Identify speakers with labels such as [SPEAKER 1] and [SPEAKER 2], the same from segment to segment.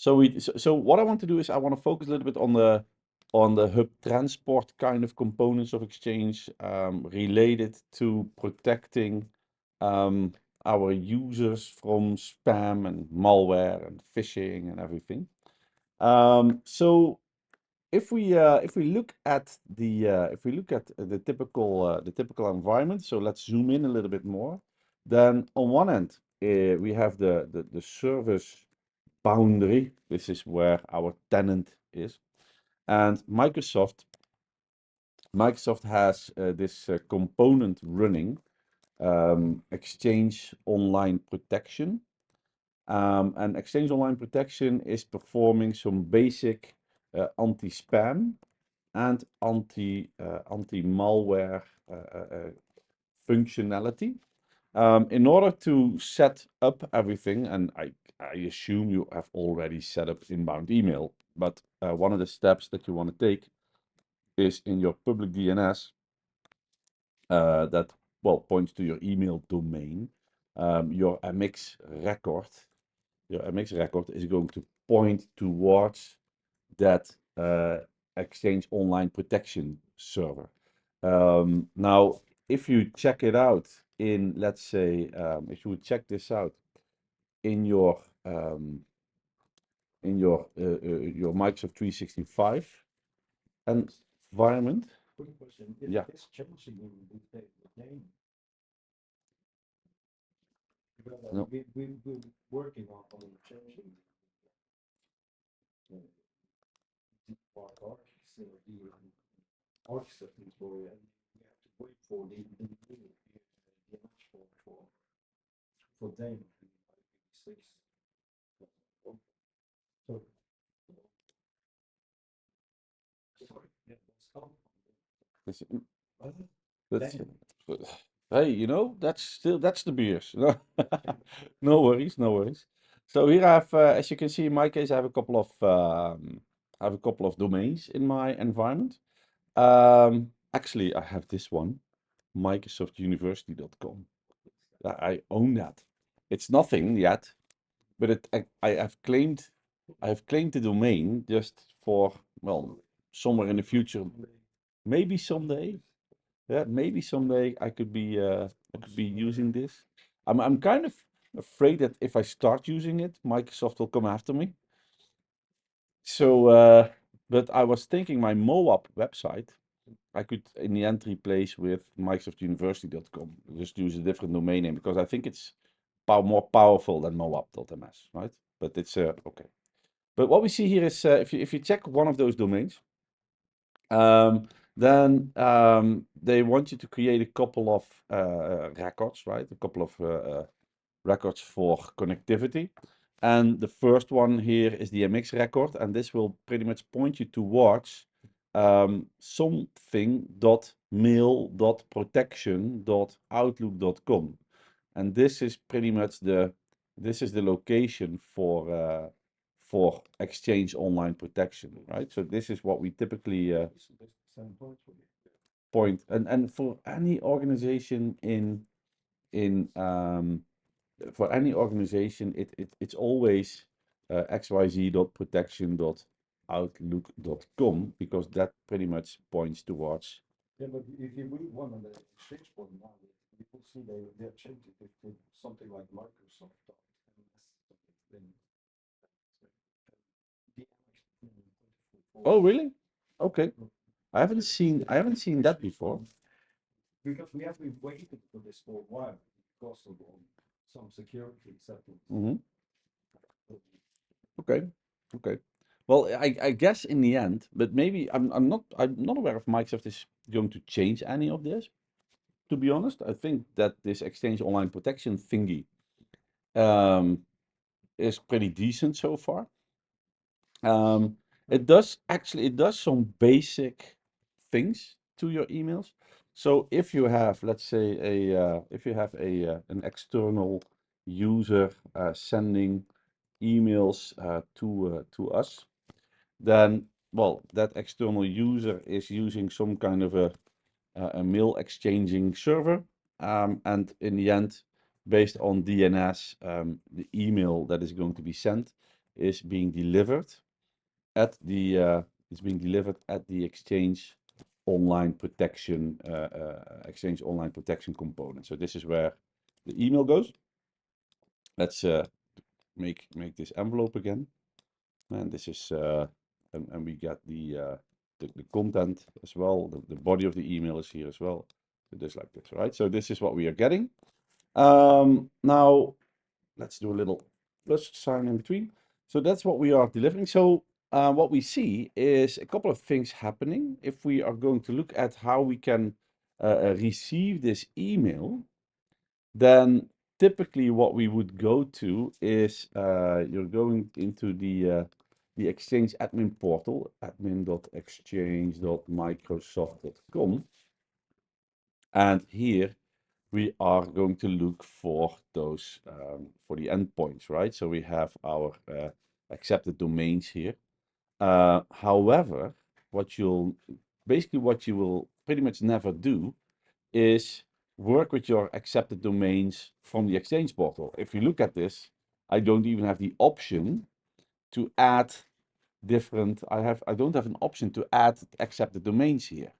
[SPEAKER 1] So what I want to do is I want to focus a little bit on the hub transport kind of components of Exchange related to protecting our users from spam and malware and phishing and everything. So if we look at the typical environment, so let's zoom in a little bit more. Then on one end, we have the service boundary. This is where our tenant is, and Microsoft has this component running, Exchange Online Protection. And Exchange Online Protection is performing some basic anti-spam and anti-malware functionality. In order to set up everything, and I assume you have already set up inbound email, but one of the steps that you want to take is in your public DNS that points to your email domain. Your MX record is going to point towards that Exchange Online Protection server. Now, if you check it out in, let's say, if you would check this out in your Microsoft 365 environment.
[SPEAKER 2] Quick question.
[SPEAKER 1] Yeah.
[SPEAKER 2] Is changing the name? Because
[SPEAKER 1] No.
[SPEAKER 2] we're working on changing the architect employee, and we have to wait for the DNS for them to 6. So, sorry, yeah,
[SPEAKER 1] That's, hey, that's the beers. No worries, no worries. So here I have, as you can see in my case, I have a couple of domains in my environment. Actually, I have this one, microsoftuniversity.com. I own that. It's nothing yet, but I have claimed the domain just for, well, somewhere in the future, maybe someday. Yeah, maybe someday I could be using this. I'm kind of afraid that if I start using it, Microsoft will come after me. So, but I was thinking my MOAB website, I could in the end replace with microsoftuniversity.com. Just use a different domain name because I think it's more powerful than moab.ms, right? But it's okay. But what we see here is if you check one of those domains, then they want you to create a couple of records, right? A couple of records for connectivity. And the first one here is the MX record, and this will pretty much point you towards something.mail.protection.outlook.com. And this is pretty much the location for Exchange Online Protection, right? So this is what we typically point, and for any organization for any organization, it's always xyz.protection.outlook.com, because that pretty much points towards.
[SPEAKER 2] Yeah, but if you read one on the exchange point now, you will see they have changed it to something like Microsoft.
[SPEAKER 1] Oh, really? Okay. I haven't seen that before.
[SPEAKER 2] Because we have been waiting for this for a while because of some security settings.
[SPEAKER 1] Okay. Okay. Well, I guess in the end, but maybe I'm not aware if Microsoft is going to change any of this. To be honest, I think that this Exchange Online Protection thingy is pretty decent so far. It does some basic things to your emails. So if you have, let's say, an external user sending emails to us, then, well, that external user is using some kind of a mail exchanging server, and in the end, based on DNS, the email that is going to be sent is being delivered at the Exchange Online Protection Exchange Online Protection component. So this is where the email goes. Let's make this envelope again, and this is and we get the content as well. The body of the email is here as well. So just like this, right? So this is what we are getting. Now let's do a little plus sign in between. So that's what we are delivering. So what we see is a couple of things happening. If we are going to look at how we can receive this email, then typically what we would go to is you're going into the Exchange admin portal, admin.exchange.microsoft.com, and here we are going to look for those for the endpoints, right? So we have our accepted domains here. However, what you will pretty much never do is work with your accepted domains from the Exchange portal. If you look at this, I don't even have the option to add different. I don't have an option to add accepted domains here.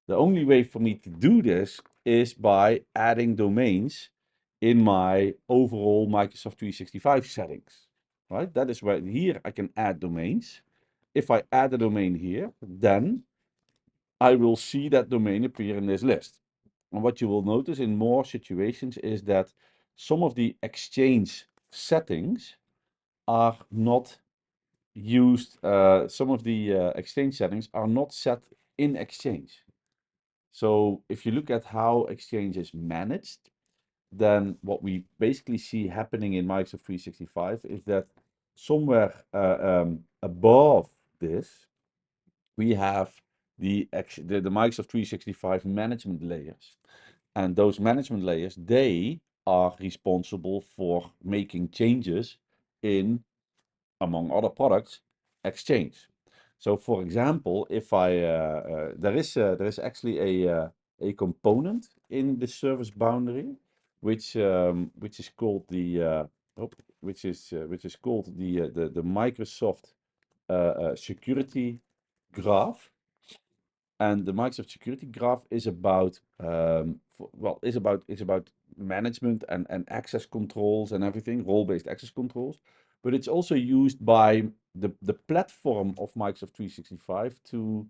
[SPEAKER 1] The only way for me to do this is by adding domains in my overall Microsoft 365 settings, right? That is where here I can add domains. If I add a domain here, then I will see that domain appear in this list. And what you will notice in more situations is that some of the Exchange settings are not used, some of the Exchange settings are not set in Exchange. So if you look at how Exchange is managed, then what we basically see happening in Microsoft 365 is that somewhere above this, we have the Microsoft 365 management layers. And those management layers, they are responsible for making changes in, among other products, Exchange. So, for example, if there is actually a component in the service boundary, which is called the Microsoft security graph. And the Microsoft Security Graph is about is about management and access controls and everything, role-based access controls. But it's also used by the platform of Microsoft 365 to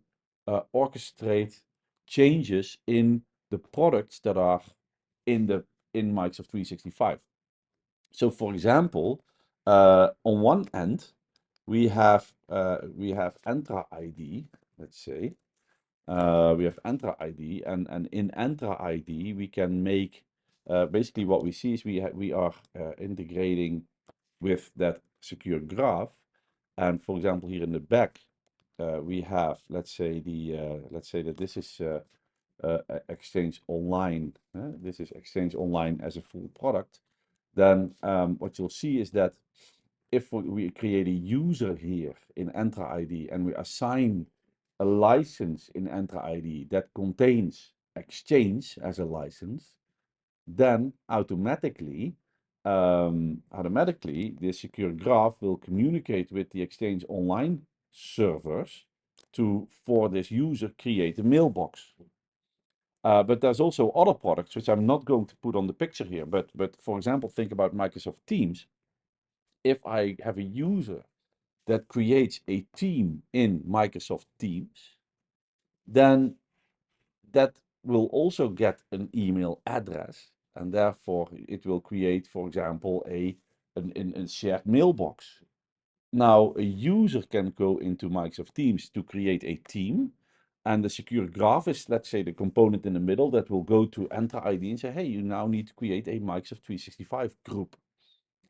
[SPEAKER 1] orchestrate changes in the products that are in Microsoft 365. So, for example, on one end we have Entra ID, let's say. We have Entra ID, and in Entra ID we can make basically what we see is we are integrating with that secure graph. And for example, here in the back, we have, let's say that this is Exchange Online. This is Exchange Online as a full product. Then what you'll see is that if we create a user here in Entra ID and we assign a license in Entra ID that contains Exchange as a license, then automatically the secure graph will communicate with the Exchange Online servers to, for this user, create a mailbox. But there's also other products which I'm not going to put on the picture here. But for example, think about Microsoft Teams. If I have a user that creates a team in Microsoft Teams, then that will also get an email address, and therefore it will create, for example, a shared mailbox. Now, a user can go into Microsoft Teams to create a team, and the secure graph is, let's say, the component in the middle that will go to Entra ID and say, hey, you now need to create a Microsoft 365 group.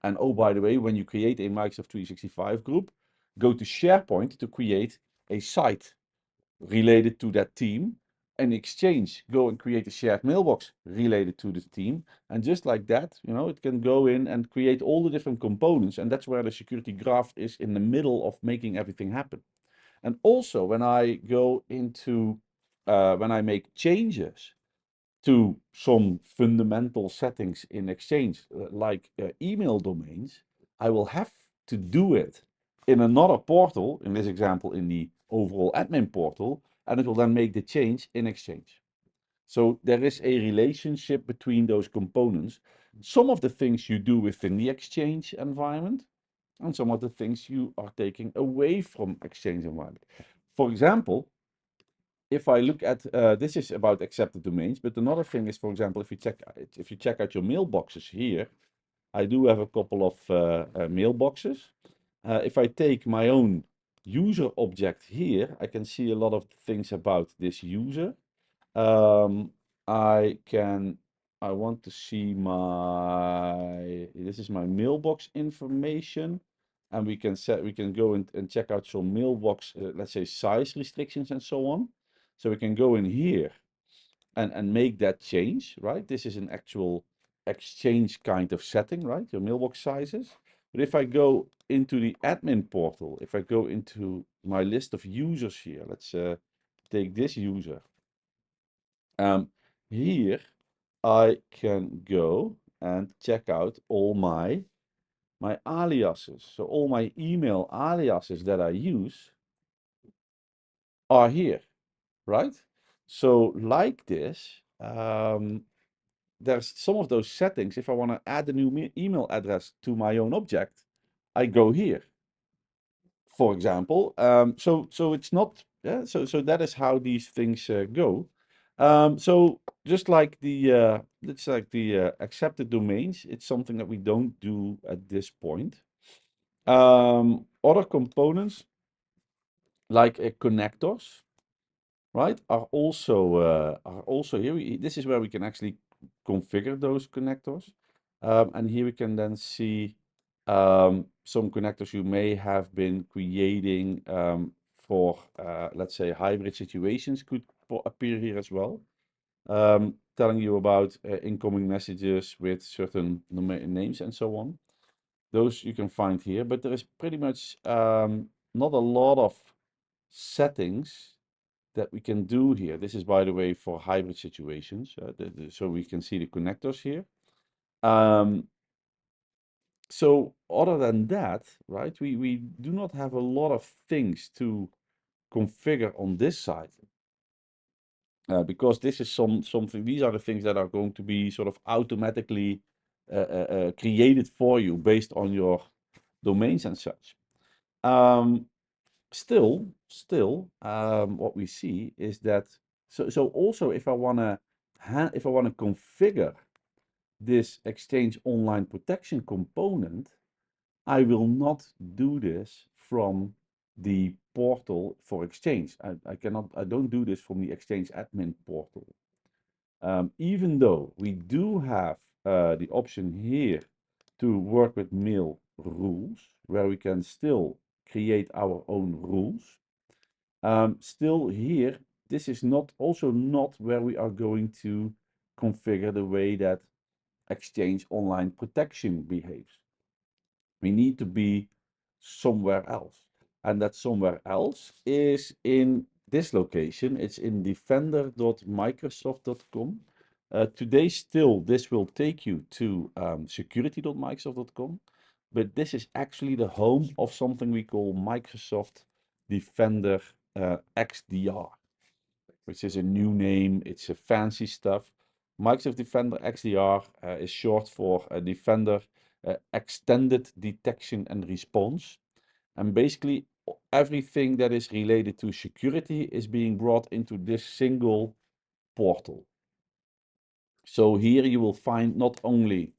[SPEAKER 1] And oh, by the way, when you create a Microsoft 365 group, go to SharePoint to create a site related to that team. And Exchange, go and create a shared mailbox related to the team. And just like that, it can go in and create all the different components. And that's where the security graph is in the middle of making everything happen. And also, when I go into, when I make changes to some fundamental settings in Exchange, like email domains, I will have to do it in another portal, in this example, in the overall admin portal, and it will then make the change in Exchange. So there is a relationship between those components. Some of the things you do within the Exchange environment, and some of the things you are taking away from Exchange environment. For example, if I look at this is about accepted domains, but another thing is, for example, if you check out your mailboxes here, I do have a couple of mailboxes. If I take my own user object here, I can see a lot of things about this user. Um, I want to see this is my mailbox information, and we can go and check out some mailbox, let's say size restrictions and so on. So we can go in here and make that change, right? This is an actual Exchange kind of setting, right? Your mailbox sizes. But if I go into the admin portal, if I go into my list of users here, let's take this user. Here I can go and check out all my aliases. So all my email aliases that I use are here, right? So like this, there's some of those settings. If I want to add a new email address to my own object, I go here, for example. So it's not, yeah, so that is how these things go. So just like the accepted domains, it's something that we don't do at this point. Other components like connectors, right, are also here. This is where we can actually configure those connectors, and here we can then see some connectors you may have been creating for, let's say, hybrid situations could appear here as well, telling you about incoming messages with certain names and so on. Those you can find here, but there is pretty much not a lot of settings that we can do here. This is, by the way, for hybrid situations, so we can see the connectors here. So other than that, right, we do not have a lot of things to configure on this side. Because this is something, these are the things that are going to be sort of automatically created for you based on your domains and such. Still, what we see is that, so also if I want to configure this Exchange Online Protection component, I will not do this from the portal for Exchange. I don't do this from the Exchange admin portal. Even though we do have the option here to work with mail rules, where we can still create our own rules. Still here, this is also not where we are going to configure the way that Exchange Online Protection behaves. We need to be somewhere else. And that somewhere else is in this location. It's in defender.microsoft.com. Today still, this will take you to security.microsoft.com. But this is actually the home of something we call Microsoft Defender XDR, which is a new name. It's a fancy stuff. Microsoft Defender XDR is short for Defender Extended Detection and Response. And basically, everything that is related to security is being brought into this single portal. So here you will find not only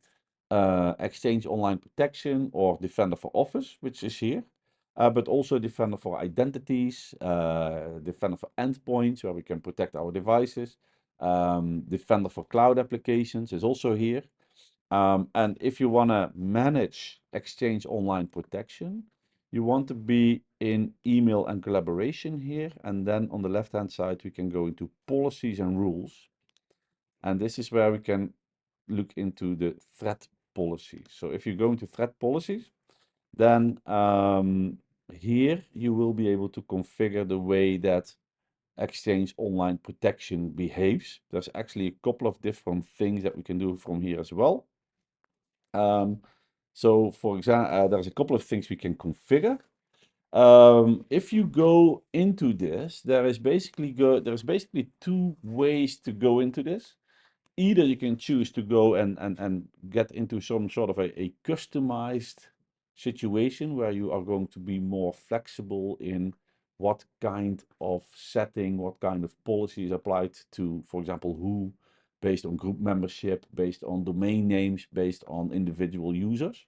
[SPEAKER 1] Exchange Online Protection or Defender for Office, which is here, but also Defender for Identities, Defender for Endpoints, where we can protect our devices. Defender for Cloud Applications is also here. And if you want to manage Exchange Online Protection, you want to be in email and collaboration here. And then on the left-hand side, we can go into policies and rules. And this is where we can look into the threat policies. So if you go into threat policies, then here you will be able to configure the way that Exchange Online Protection behaves. There's actually a couple of different things that we can do from here as well. So for example, there's a couple of things we can configure. If you go into this, there's basically two ways to go into this. Either you can choose to go and get into some sort of a customized situation where you are going to be more flexible in what kind of setting, what kind of policies applied to, for example, who, based on group membership, based on domain names, based on individual users.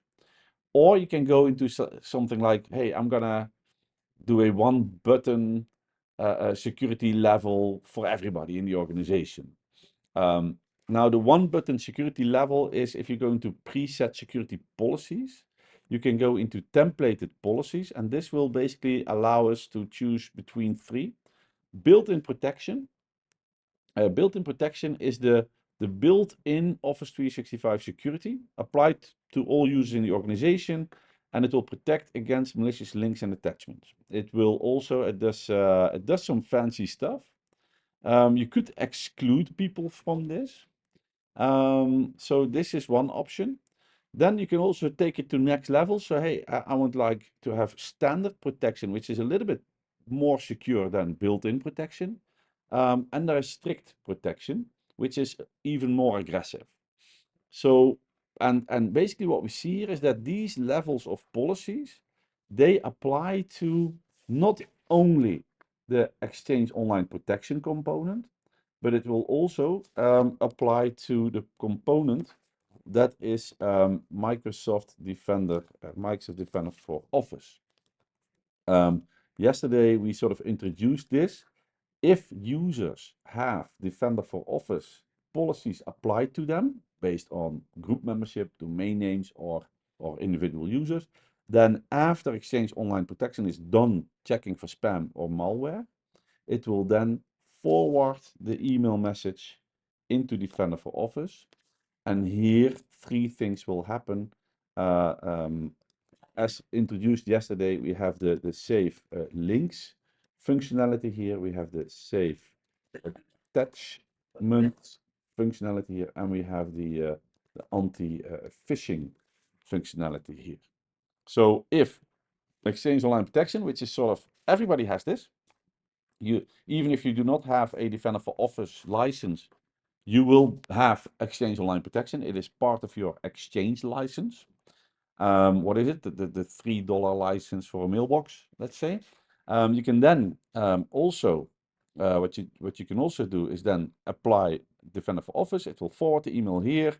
[SPEAKER 1] Or you can go into something like, hey, I'm gonna do a one button security level for everybody in the organization. Um, Now, the one button security level is if you're going to preset security policies, you can go into templated policies, and this will basically allow us to choose between three. Built-in protection. Built-in protection is the built-in Office 365 security applied to all users in the organization, and it will protect against malicious links and attachments. It will also, it does some fancy stuff. You could exclude people from this. So this is one option. Then you can also take it to next level. So hey, I would like to have standard protection, which is a little bit more secure than built-in protection. And there is strict protection, which is even more aggressive. So, and basically what we see here is that these levels of policies, they apply to not only the Exchange Online Protection component, but it will also apply to the component that is Microsoft Defender for Office. Yesterday we sort of introduced this. If users have Defender for Office policies applied to them based on group membership, domain names, or individual users, then after Exchange Online Protection is done checking for spam or malware, it will then forward the email message into Defender for Office. And here, three things will happen. As introduced yesterday, we have the save links functionality here. We have the save attachment functionality here, and we have the anti-phishing functionality here. So if Exchange Online Protection, which is sort of everybody has this, you even if you do not have a Defender for Office license, you will have Exchange Online Protection. It is part of your Exchange license. What is it? The $3 license for a mailbox, let's say. You can then also, what you can also do is then apply Defender for Office. It will forward the email here.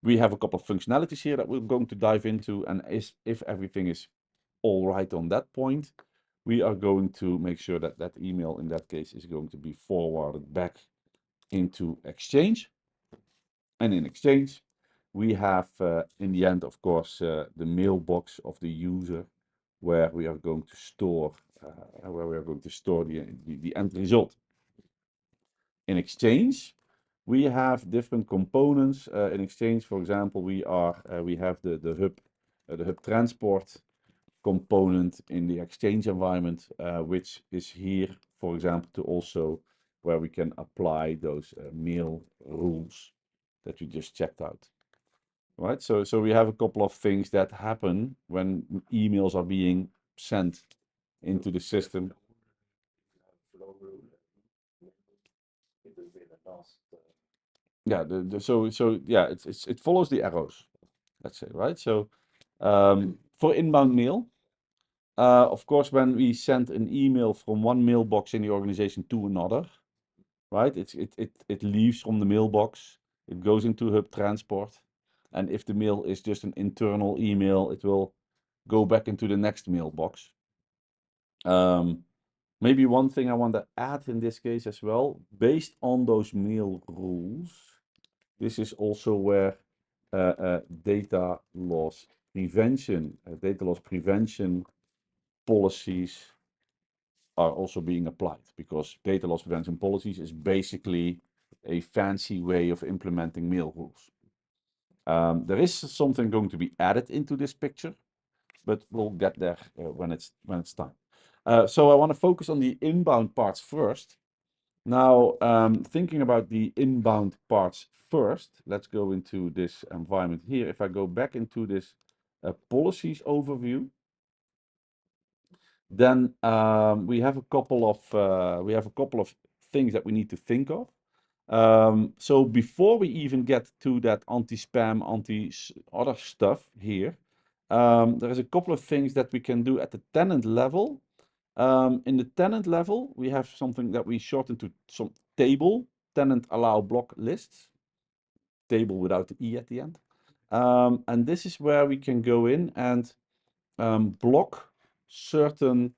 [SPEAKER 1] We have a couple of functionalities here that we're going to dive into, and if everything is all right on that point, we are going to make sure that that email in that case is going to be forwarded back into Exchange. And in Exchange, we have in the end, of course, the mailbox of the user where we are going to store the end result. In Exchange, we have different components. In Exchange, for example, we have the hub transport component in the Exchange environment, which is here, for example, to also where we can apply those mail rules that we just checked out. Right, so we have a couple of things that happen when emails are being sent into the system. Yeah, so yeah, it follows the arrows, let's say, right? So for inbound mail, of course, when we send an email from one mailbox in the organization to another, right? It leaves from the mailbox, it goes into hub transport, and if the mail is just an internal email, it will go back into the next mailbox. Maybe one thing I want to add in this case as well, based on those mail rules, this is also where data loss prevention policies are also being applied, because data loss prevention policies is basically a fancy way of implementing mail rules. There is something going to be added into this picture, but we'll get there when it's time. So I want to focus on the inbound parts first. Now, thinking about the inbound parts first, let's go into this environment here. If I go back into this policies overview, then we have a couple of things that we need to think of. So before we even get to that anti-spam, other stuff here, there is a couple of things that we can do at the tenant level. In the tenant level, we have something that we shorten to some table, tenant allow block lists, table without the E at the end. And this is where we can go in and block certain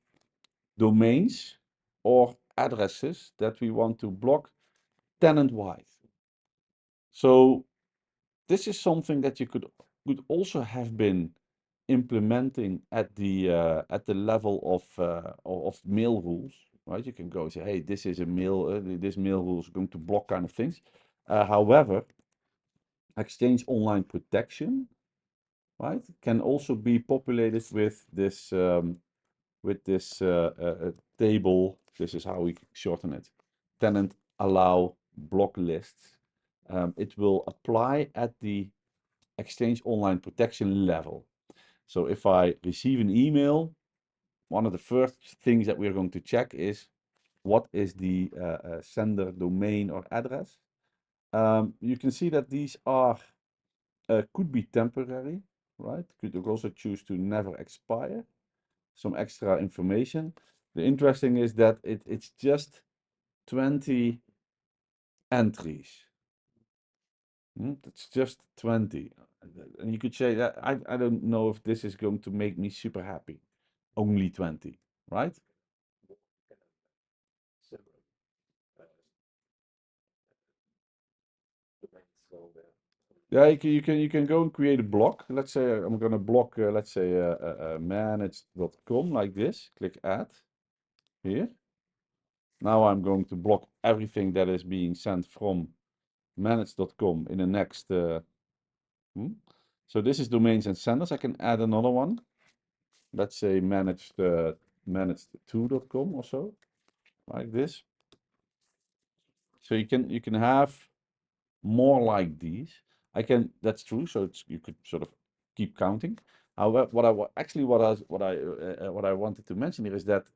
[SPEAKER 1] domains or addresses that we want to block tenant-wide. So this is something that you could also have been implementing at the level of mail rules, right? You can go say, hey, this is a mail, this mail rule is going to block kind of things. However, Exchange Online Protection, right, can also be populated with this table. This is how we shorten it. Tenant allow block lists. It will apply at the Exchange Online Protection level. So if I receive an email, one of the first things that we're going to check is what is the sender domain or address. You can see that these are could be temporary, right? Could also choose to never expire. Some extra information. The interesting is that it's just 20 entries. It's just 20. And you could say that I don't know if this is going to make me super happy. Only 20, right?
[SPEAKER 2] Several domains go there.
[SPEAKER 1] Yeah, you can go and create a block. Let's say I'm going to block, let's say, manage.com like this. Click add here. Now I'm going to block everything that is being sent from manage.com in the next. So this is domains and senders. I can add another one. Let's say managed2.com or so, like this. So you can have more like these. That's true. So you could sort of keep counting. However, what I wanted to mention here is that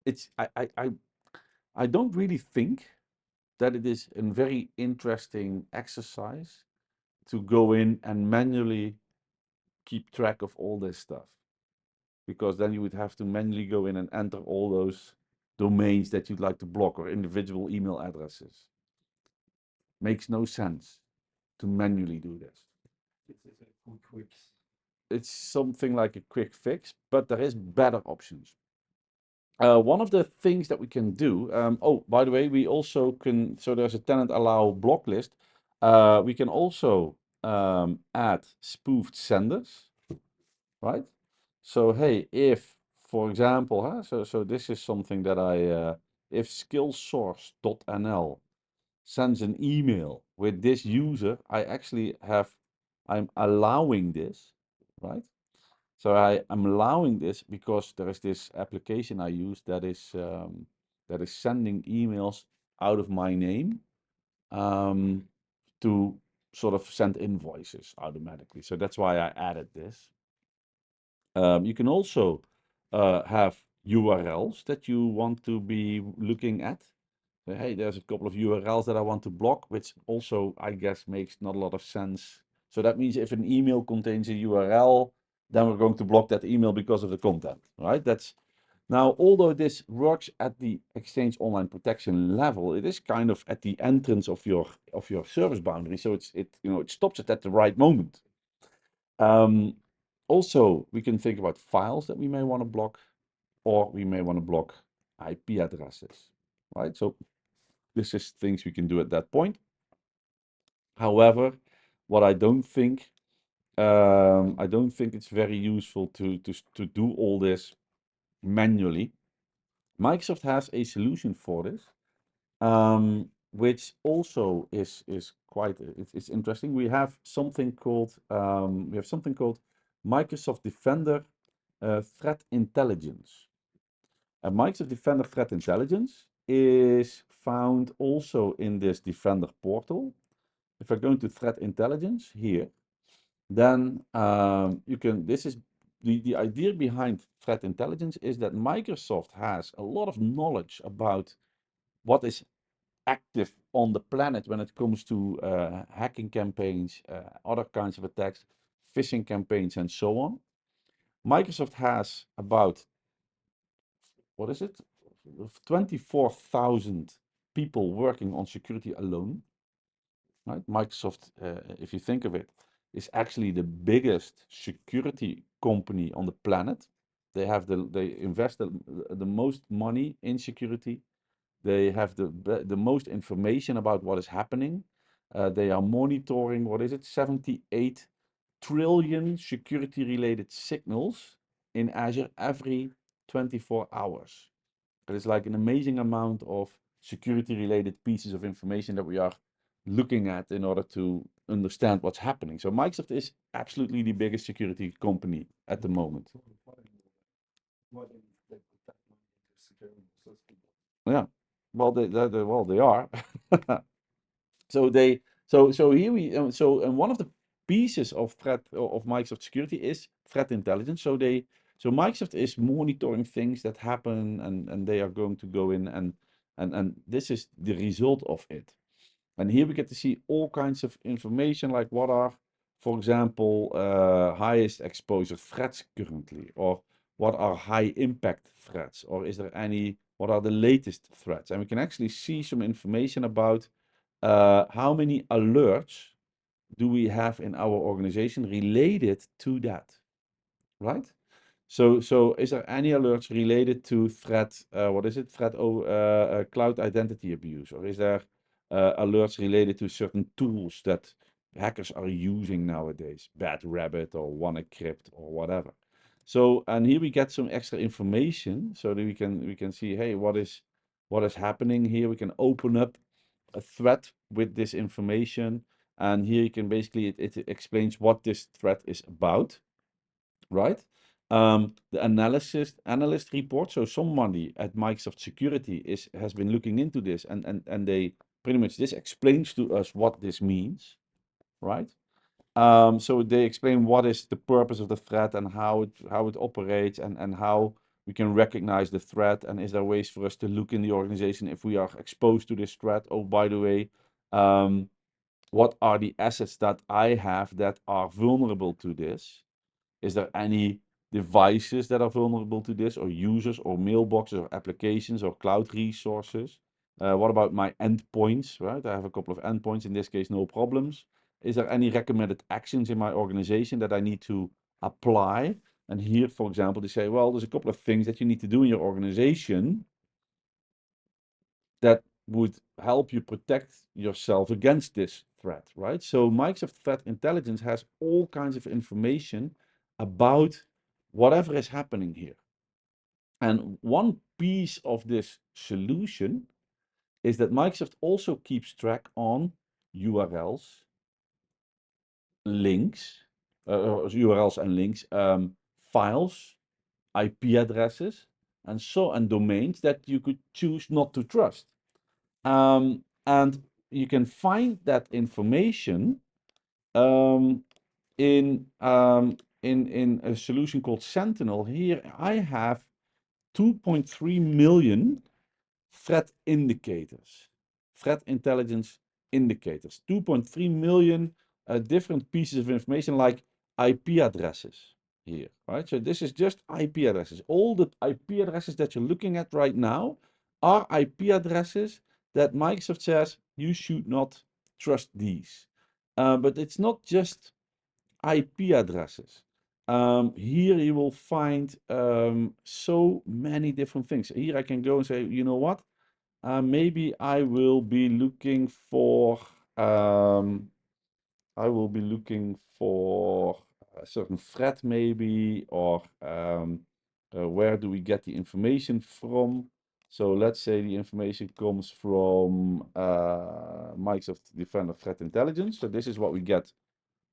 [SPEAKER 1] it's I don't really think that it is a very interesting exercise to go in and manually keep track of all this stuff, because then you would have to manually go in and enter all those domains that you'd like to block or individual email addresses. Makes no sense to manually do this.
[SPEAKER 2] This is a quick fix.
[SPEAKER 1] It's something like a quick fix, but there is better options. One of the things that we can do, oh, by the way, we also can, so there's a tenant allow block list. We can also add spoofed senders, right? So, hey, if, for example, so this is something that if skillsource.nl sends an email with this user, I'm allowing this, right? So I'm allowing this because there is this application I use that is sending emails out of my name to sort of send invoices automatically. So that's why I added this. You can also have URLs that you want to be looking at. So, hey, there's a couple of URLs that I want to block, which also, I guess, makes not a lot of sense. So that means if an email contains a URL, then we're going to block that email because of the content, right? Now, although this works at the Exchange Online Protection level, it is kind of at the entrance of your service boundary. So it stops it at the right moment. Also, we can think about files that we may want to block, or we may want to block IP addresses, right? So this is things we can do at that point. However, what I don't think it's very useful to do all this manually. Microsoft has a solution for this, which also is quite it's interesting. We have something called Microsoft Defender Threat Intelligence. Microsoft Defender Threat Intelligence is found also in this Defender portal. If I go into Threat Intelligence here, then you can. This is the idea behind threat intelligence is that Microsoft has a lot of knowledge about what is active on the planet when it comes to hacking campaigns, other kinds of attacks, phishing campaigns, and so on. Microsoft has about, what is it? 24,000 people working on security alone. Right? Microsoft, if you think of it, is actually the biggest security company on the planet. They invest the most money in security. They have the most information about what is happening. They are monitoring, what is it, 78 trillion security related signals in Azure every 24 hours. It is like an amazing amount of security related pieces of information that we are looking at in order to understand what's happening. So Microsoft is absolutely the biggest security company at the moment.
[SPEAKER 2] Why don't they put that money into securing those people?
[SPEAKER 1] Yeah, well, they are. So they so here we so and one of the pieces of threat of Microsoft security is threat intelligence. So Microsoft is monitoring things that happen, and they are going to go in and this is the result of it. And here we get to see all kinds of information, like what are, for example, highest exposure threats currently, or what are high impact threats, or is there any, what are the latest threats? And we can actually see some information about how many alerts do we have in our organization related to that, right? So is there any alerts related to threat, what is it? Cloud identity abuse, or is there alerts related to certain tools that hackers are using nowadays, Bad Rabbit or WannaCrypt or whatever. So, and here we get some extra information so that we can see, hey, what is happening here? We can open up a threat with this information, and here you can basically it explains what this threat is about, right? The analyst report. So somebody at Microsoft Security has been looking into this, and they pretty much, this explains to us what this means, right? So they explain what is the purpose of the threat and how it operates, and how we can recognize the threat, and is there ways for us to look in the organization if we are exposed to this threat. Oh, by the way, what are the assets that I have that are vulnerable to this? Is there any devices that are vulnerable to this, or users, or mailboxes, or applications, or cloud resources? What about my endpoints, right? I have a couple of endpoints, in this case, no problems. Is there any recommended actions in my organization that I need to apply? And here, for example, they say, well, there's a couple of things that you need to do in your organization that would help you protect yourself against this threat, right? So Microsoft Threat Intelligence has all kinds of information about whatever is happening here. And one piece of this solution is that Microsoft also keeps track on URLs, links, URLs and links, files, IP addresses, and domains that you could choose not to trust. And you can find that information um, in a solution called Sentinel. Here I have 2.3 million threat indicators, threat intelligence indicators, 2.3 million different pieces of information like IP addresses here, right? So this is just IP addresses. All the IP addresses that you're looking at right now are IP addresses that Microsoft says you should not trust these. But it's not just IP addresses. Here you will find so many different things. Here I can go and say, you know what? Maybe I will be looking for a certain threat maybe, or where do we get the information from? So let's say the information comes from Microsoft Defender Threat Intelligence. So this is what we get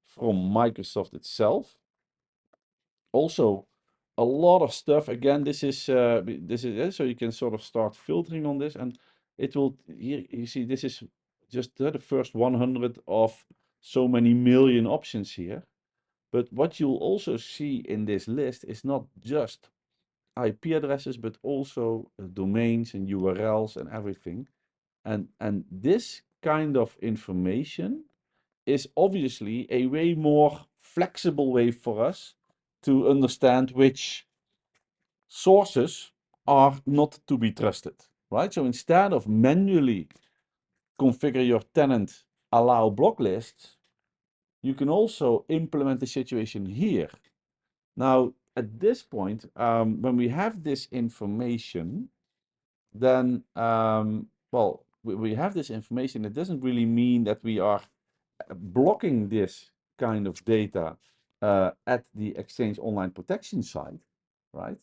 [SPEAKER 1] from Microsoft itself. Also, a lot of stuff. Again, this is so you can sort of start filtering on this, and it will, here you see, this is just the first 100 of so many million options here. But what you'll also see in this list is not just IP addresses, but also domains and URLs and everything. And this kind of information is obviously a way more flexible way for us to understand which sources are not to be trusted, right? So instead of manually configure your tenant allow block lists, you can also implement the situation here. Now, at this point, when we have this information, then, well, we have this information. It doesn't really mean that we are blocking this kind of data at the Exchange Online Protection site, right?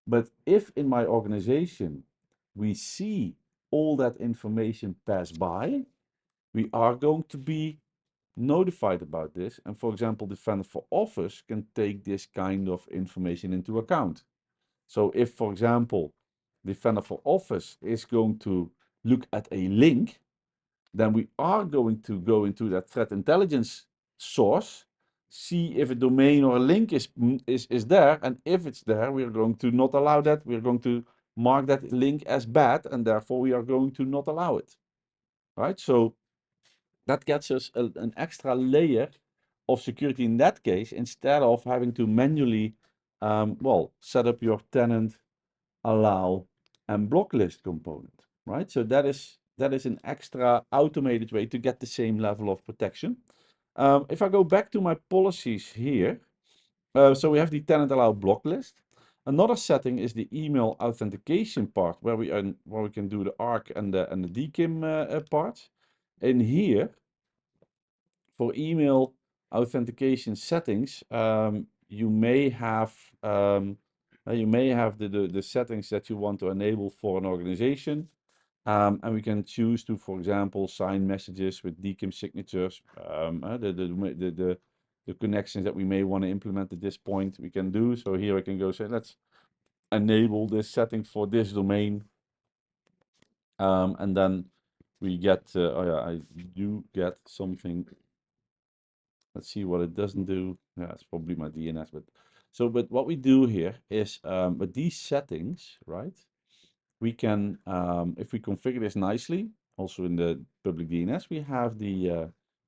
[SPEAKER 1] But if in my organization we see all that information pass by, we are going to be notified about this. And for example, Defender for Office can take this kind of information into account. So if, for example, Defender for Office is going to look at a link, then we are going to go into that threat intelligence source, see if a domain or a link is there, and if it's there, we are going to not allow that. We are going to mark that link as bad, and therefore we are going to not allow it. Right? So that gets us an extra layer of security in that case, instead of having to manually, well, set up your tenant, allow, and block list component, right? So that is an extra automated way to get the same level of protection. If I go back to my policies here, so we have the tenant allow block list. Another setting is the email authentication part, where we can do the ARC and the DKIM parts. In here, for email authentication settings, you may have the settings that you want to enable for an organization. And we can choose to, for example, sign messages with DKIM signatures, the connections that we may want to implement at this point, we can do. So here I can go say, let's enable this setting for this domain. And then we get, oh yeah, I do get something. Let's see what it doesn't do. Yeah, it's probably my DNS, but what we do here is, with these settings, right? We can, if we configure this nicely, also in the public DNS,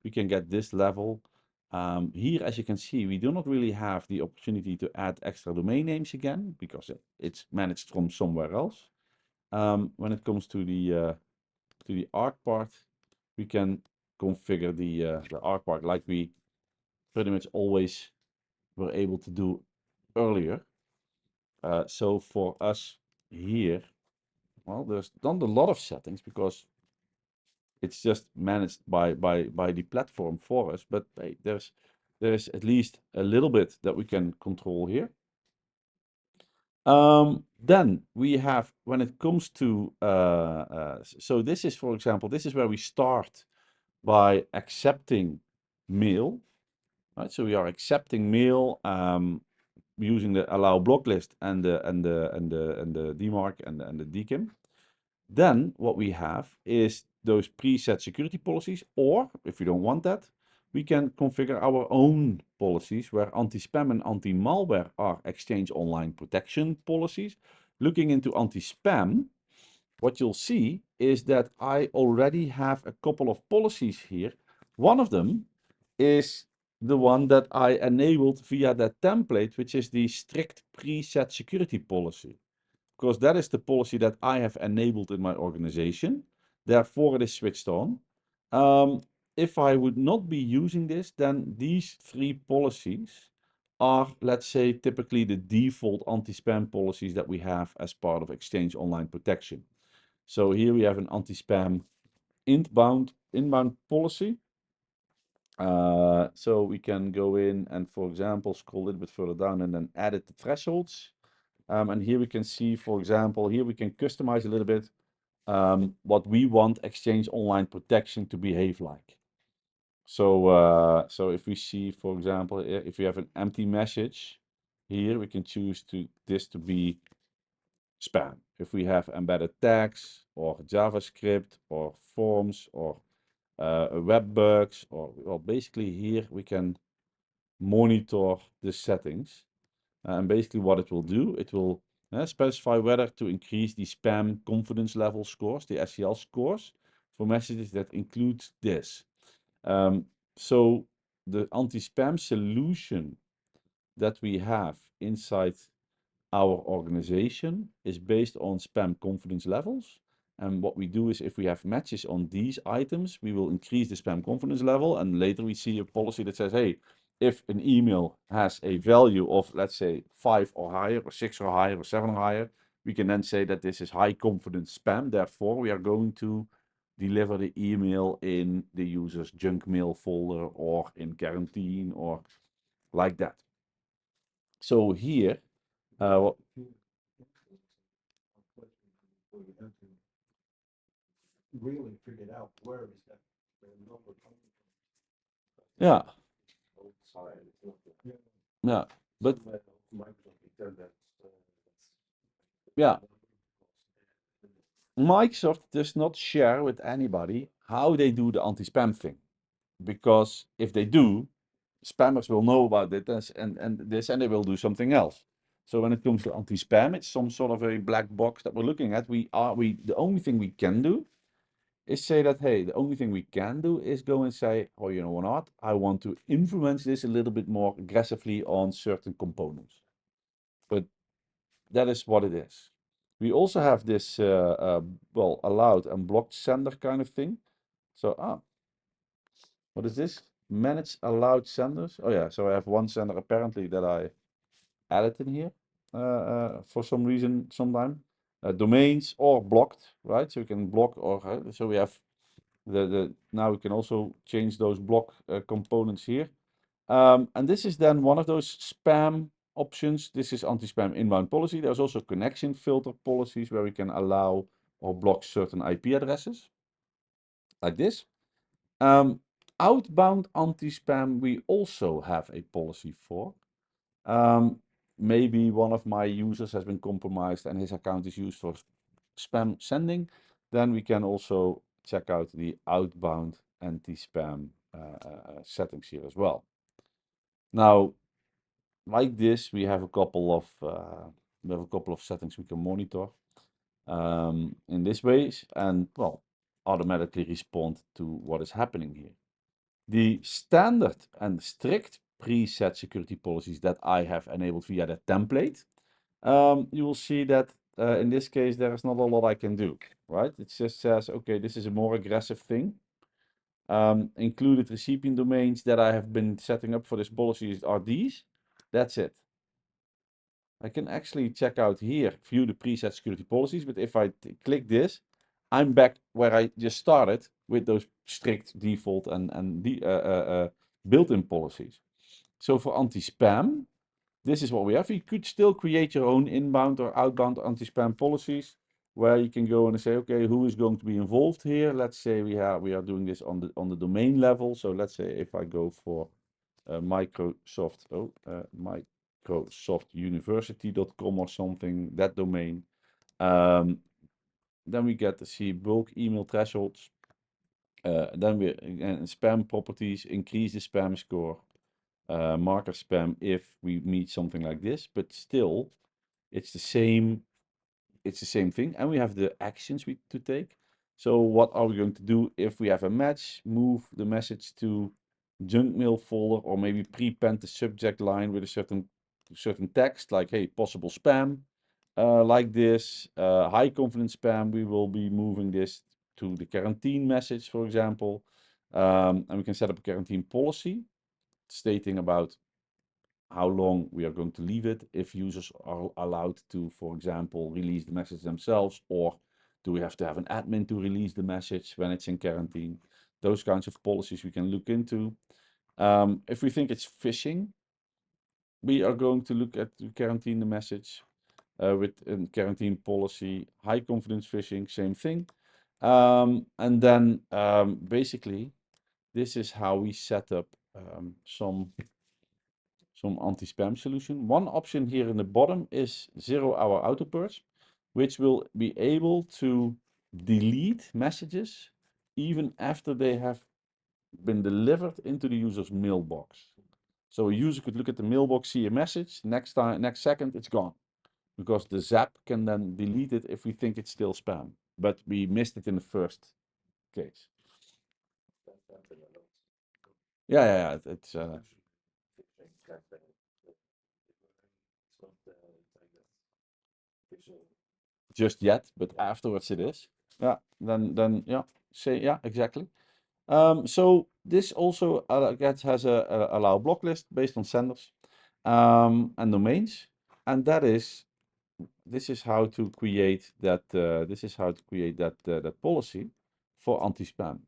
[SPEAKER 1] we can get this level. Here, as you can see, we do not really have the opportunity to add extra domain names again, because it's managed from somewhere else. When it comes to the ARC part, we can configure the ARC part like we pretty much always were able to do earlier. So for us here, well, there's not a lot of settings because it's just managed by the platform for us. But hey, there's at least a little bit that we can control here. Then we have, when it comes to, so this is, for example, this is where we start by accepting mail, right? So we are accepting mail using the allow block list and the DMARC and the DKIM. Then what we have is those preset security policies, or if you don't want that, we can configure our own policies where anti-spam and anti-malware are Exchange Online Protection policies. Looking into anti-spam, what you'll see is that I already have a couple of policies here. One of them is the one that I enabled via that template, which is the strict preset security policy, because that is the policy that I have enabled in my organization. Therefore, it is switched on. If I would not be using this, then these three policies are, let's say, typically the default anti-spam policies that we have as part of Exchange Online Protection. So here we have an anti-spam inbound policy. So we can go in and, for example, scroll a little bit further down and then edit the thresholds. And here we can see, for example, here we can customize a little bit what we want Exchange Online Protection to behave like. So, so if we see, for example, if we have an empty message, here we can choose this to be spam. If we have embedded tags or JavaScript or forms or web bugs, or well, basically here we can monitor the settings. And basically what it will do, it will specify whether to increase the spam confidence level scores, the SCL scores, for messages that include this. So the anti-spam solution that we have inside our organization is based on spam confidence levels. And what we do is if we have matches on these items, we will increase the spam confidence level. And later we see a policy that says, hey, if an email has a value of, let's say, 5 or higher, or 6 or higher, or 7 or higher, we can then say that this is high confidence spam. Therefore, we are going to deliver the email in the user's junk mail folder or in quarantine or like that. So here, what
[SPEAKER 2] really figured out where is that number coming
[SPEAKER 1] yeah,
[SPEAKER 2] from outside. It's not the-
[SPEAKER 1] yeah, but
[SPEAKER 2] Some, Microsoft pretend
[SPEAKER 1] yeah,
[SPEAKER 2] that's
[SPEAKER 1] Microsoft does not share with anybody how they do the anti-spam thing, because if they do, spammers will know about it and they will do something else. So when it comes to anti-spam, it's some sort of a black box that we're looking at. The only thing we can do is say that, hey, the only thing we can do is go and say, oh, you know what, I want to influence this a little bit more aggressively on certain components. But that is what it is. We also have this, well, allowed and blocked sender kind of thing. So, what is this? Manage allowed senders. Oh yeah, so I have one sender apparently that I added in here for some reason sometime. Domains or blocked, right? So we can block or, so we have now we can also change those block components here. And this is then one of those spam options. This is anti-spam inbound policy. There's also connection filter policies where we can allow or block certain IP addresses, like this. Outbound anti-spam, we also have a policy for. Maybe one of my users has been compromised and his account is used for spam sending. Then we can also check out the outbound anti-spam settings here as well. Now, like this, we have a couple of settings we can monitor in this ways, and well, automatically respond to what is happening here. The standard and strict preset security policies that I have enabled via the template, you will see that in this case there is not a lot I can do, right? It just says, okay, this is a more aggressive thing. Included recipient domains that I have been setting up for this policy are these. That's it. I can actually check out here, view the preset security policies, but if I click this, I'm back where I just started with those strict default and built-in policies. So for anti-spam, this is what we have. You could still create your own inbound or outbound anti-spam policies where you can go and say, okay, who is going to be involved here? Let's say we are doing this on the domain level. So let's say if I go for microsoftuniversity.com or something, that domain. Then we get to see bulk email thresholds. Then we again spam properties, increase the spam score, marker spam if we meet something like this, but still it's the same thing, and we have the actions to take. So what are we going to do if we have a match? Move the message to junk mail folder, or maybe prepend the subject line with a certain text like, hey, possible spam, like this. High confidence spam, we will be moving this to the quarantine message, for example. And we can set up a quarantine policy stating about how long we are going to leave it, if users are allowed to, for example, release the message themselves, or do we have to have an admin to release the message when it's in quarantine? Those kinds of policies we can look into. If we think it's phishing, we are going to look at quarantine the message with a quarantine policy. High confidence phishing, same thing. And then basically, this is how we set up some anti-spam solution. One option here in the bottom is 0-hour auto purge, which will be able to delete messages even after they have been delivered into the user's mailbox. So a user could look at the mailbox, see a message, next second it's gone. Because the Zap can then delete it if we think it's still spam. But we missed it in the first case. Yeah. It's just yet, but afterwards it is. Yeah, then yeah, say yeah, exactly. So this also has a allow block list based on senders and domains, and this is how to create that. This is how to create that policy for anti-spam.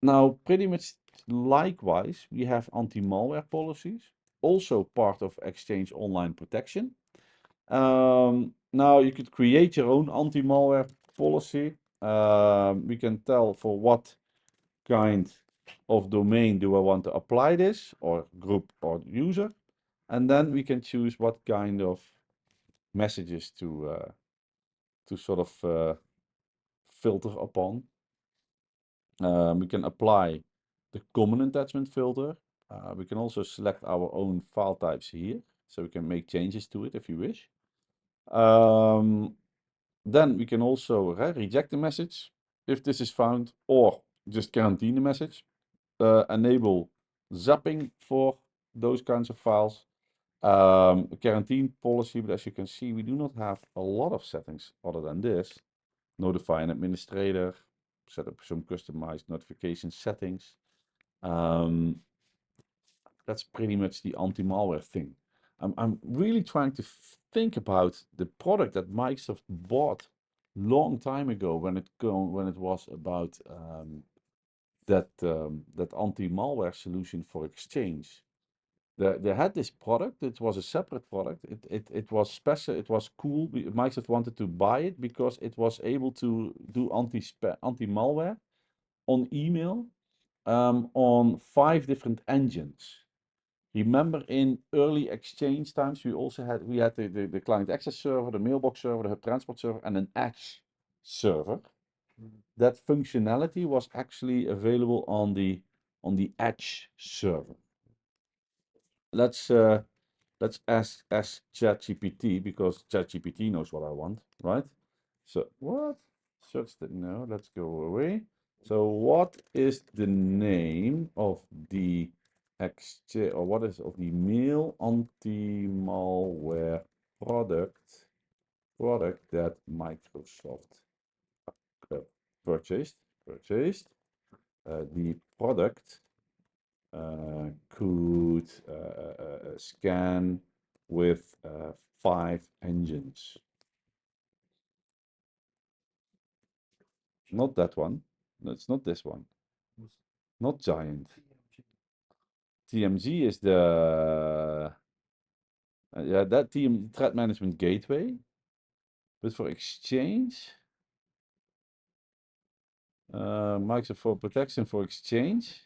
[SPEAKER 1] Now, pretty much likewise, we have anti-malware policies, also part of Exchange Online Protection. Now you could create your own anti-malware policy. We can tell for what kind of domain do I want to apply this, or group or user, and then we can choose what kind of messages to sort of filter upon. We can apply the common attachment filter. We can also select our own file types here, so we can make changes to it if you wish. Then we can also reject the message if this is found, or just quarantine the message. Enable zapping for those kinds of files. Quarantine policy, but as you can see, we do not have a lot of settings other than this. Notify an administrator, set up some customized notification settings. That's pretty much the anti-malware thing. I'm really trying to think about the product that Microsoft bought long time ago when it was about that anti-malware solution for Exchange. They had this product. It was a separate product. It was special. It was cool. Microsoft wanted to buy it because it was able to do anti-malware on email on 5 different engines. Remember in early Exchange times, we had the client access server, the mailbox server, the hub transport server, and an Edge server. That functionality was actually available on the Edge server. Let's ask ChatGPT, because ChatGPT knows what I want, right? So what? Search that. No, let's go away. So what is the name of the exchange, or what is of the mail anti-malware product that Microsoft purchased? The product could scan with 5 engines. Not that one. No, it's not this one. Not Giant. TMG is the yeah, that threat management gateway. But for Exchange, Microsoft for protection for Exchange.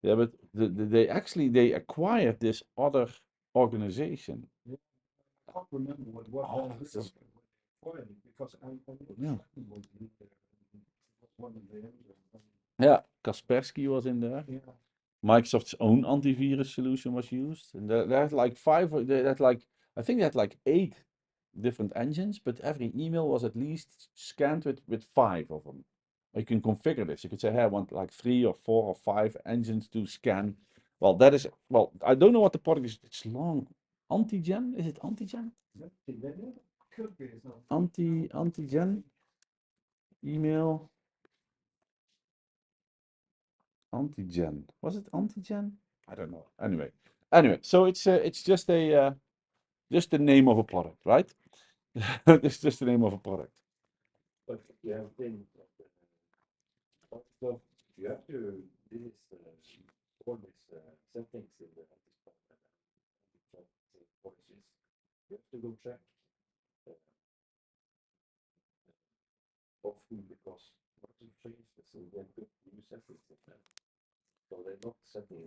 [SPEAKER 1] Yeah, but they acquired this other organization.
[SPEAKER 2] I can't remember what
[SPEAKER 1] Oh,
[SPEAKER 2] was
[SPEAKER 1] this is-
[SPEAKER 2] because I
[SPEAKER 1] Yeah.
[SPEAKER 2] was one of the
[SPEAKER 1] Yeah, Kaspersky was in there.
[SPEAKER 2] yeah.
[SPEAKER 1] Microsoft's own antivirus solution was used, and they had like 5. They had like, I think they had like 8 different engines, but every email was at least scanned with 5 of them. You can configure this. You could say, hey, I want like 3 or 4 or 5 engines to scan. Well, I don't know what the product is. It's long. Antigen? Is it Antigen?
[SPEAKER 2] Could be, it's not.
[SPEAKER 1] Antigen? Email? Antigen. Was it Antigen? I don't know. Anyway, so it's just the name of a product, right? It's just the name of a product.
[SPEAKER 2] But you have been, so you have to this all these settings in the policies. You have to go check often because what you change this and then put new settings in there. So they're not setting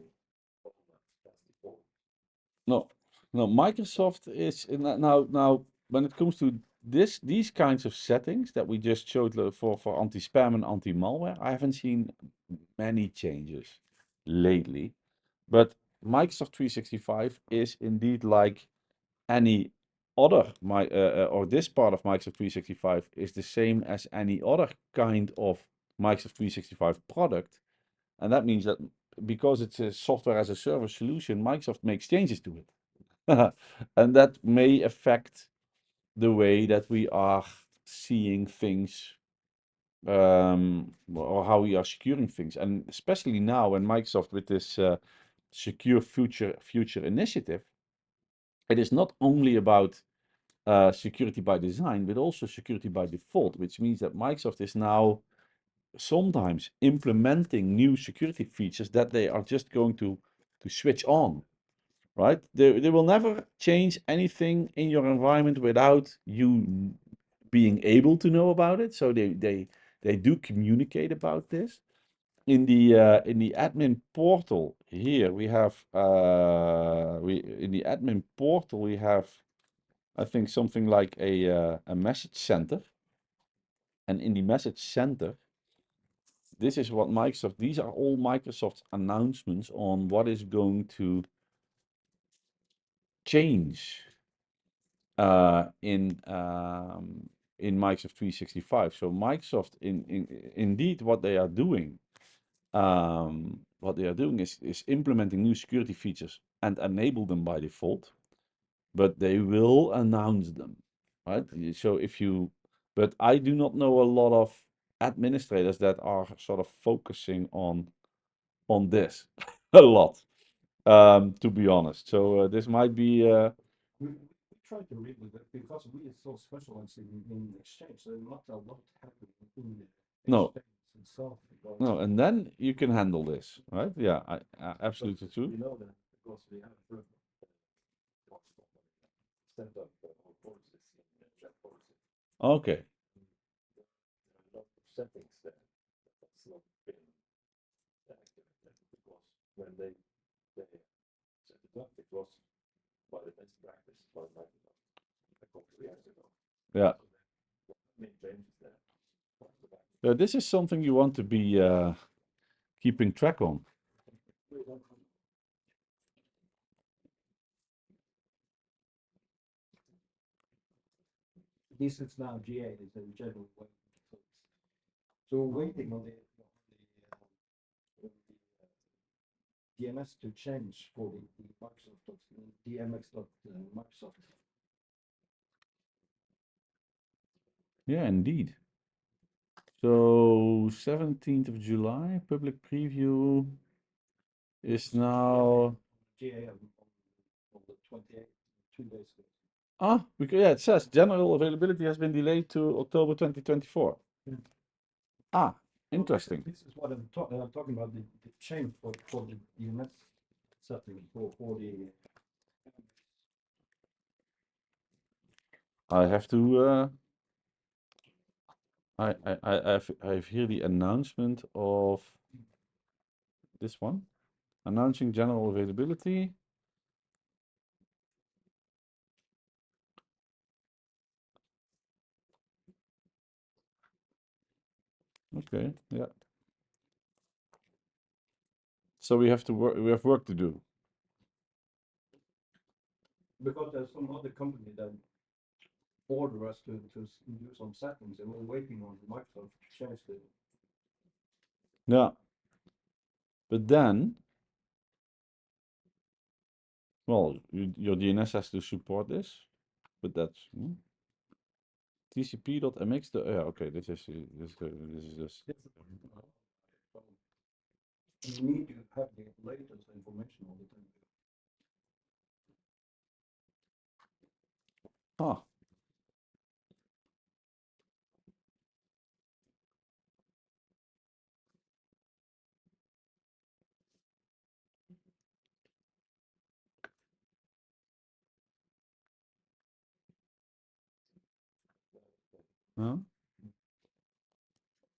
[SPEAKER 2] all that as default.
[SPEAKER 1] No, no. Microsoft is now when it comes to these kinds of settings that we just showed for anti-spam and anti-malware. I haven't seen many changes lately. But Microsoft 365 is indeed like any other or this part of Microsoft 365 is the same as any other kind of Microsoft 365 product. And that means that because it's a software as a service solution, Microsoft makes changes to it. And that may affect the way that we are seeing things, or how we are securing things. And especially now when Microsoft with this secure future initiative, it is not only about security by design, but also security by default, which means that Microsoft is now sometimes implementing new security features that they are just going to switch on, right? They will never change anything in your environment without you being able to know about it. So they do communicate about this. In the admin portal here we have we in the admin portal we have, I think, something like a message center. And in the message center, this is what Microsoft, these are all Microsoft's announcements on what is going to change in Microsoft 365. So Microsoft indeed what they are doing is implementing new security features and enable them by default, but they will announce them, right? So but I do not know a lot of administrators that are sort of focusing on this a lot, to be honest. So this might be
[SPEAKER 2] We try to read with it because we are so specialized in exchange. There's not a lot happening in the
[SPEAKER 1] no,
[SPEAKER 2] exchange itself. Because
[SPEAKER 1] no, and then you can handle this, right? Yeah, absolutely true.
[SPEAKER 2] you know that because we have set up our policies in chat policy.
[SPEAKER 1] Okay,
[SPEAKER 2] There are a lot of settings there that's not been activated because when they set it up, it was by the best practice by Microsoft a couple of years ago.
[SPEAKER 1] yeah.
[SPEAKER 2] So they made changes there.
[SPEAKER 1] This is something you want to be keeping track on.
[SPEAKER 2] This is now GA, is a general way. So we're waiting on the DNS to change for the Microsoft DMX.Microsoft.
[SPEAKER 1] Yeah, indeed. So 17th of July, public preview is now.
[SPEAKER 2] GA on the 28th, 2 days ago.
[SPEAKER 1] Because yeah, it says general availability has been delayed to October 2024.
[SPEAKER 2] Yeah.
[SPEAKER 1] Ah,
[SPEAKER 2] So
[SPEAKER 1] interesting.
[SPEAKER 2] This is what I'm talking about, the change for the DNS setting for the.
[SPEAKER 1] I have to. I have here the announcement of this one, announcing general availability. Okay, yeah. So we have to work. We have work to do.
[SPEAKER 2] Because there's some other company that order us to do some settings, and we're waiting on Microsoft to change the.
[SPEAKER 1] Yeah. But then, well, your DNS has to support this, but that's TCP.mx. Yeah, okay. This is this.
[SPEAKER 2] You need to have the latest information all the time.
[SPEAKER 1] Ah,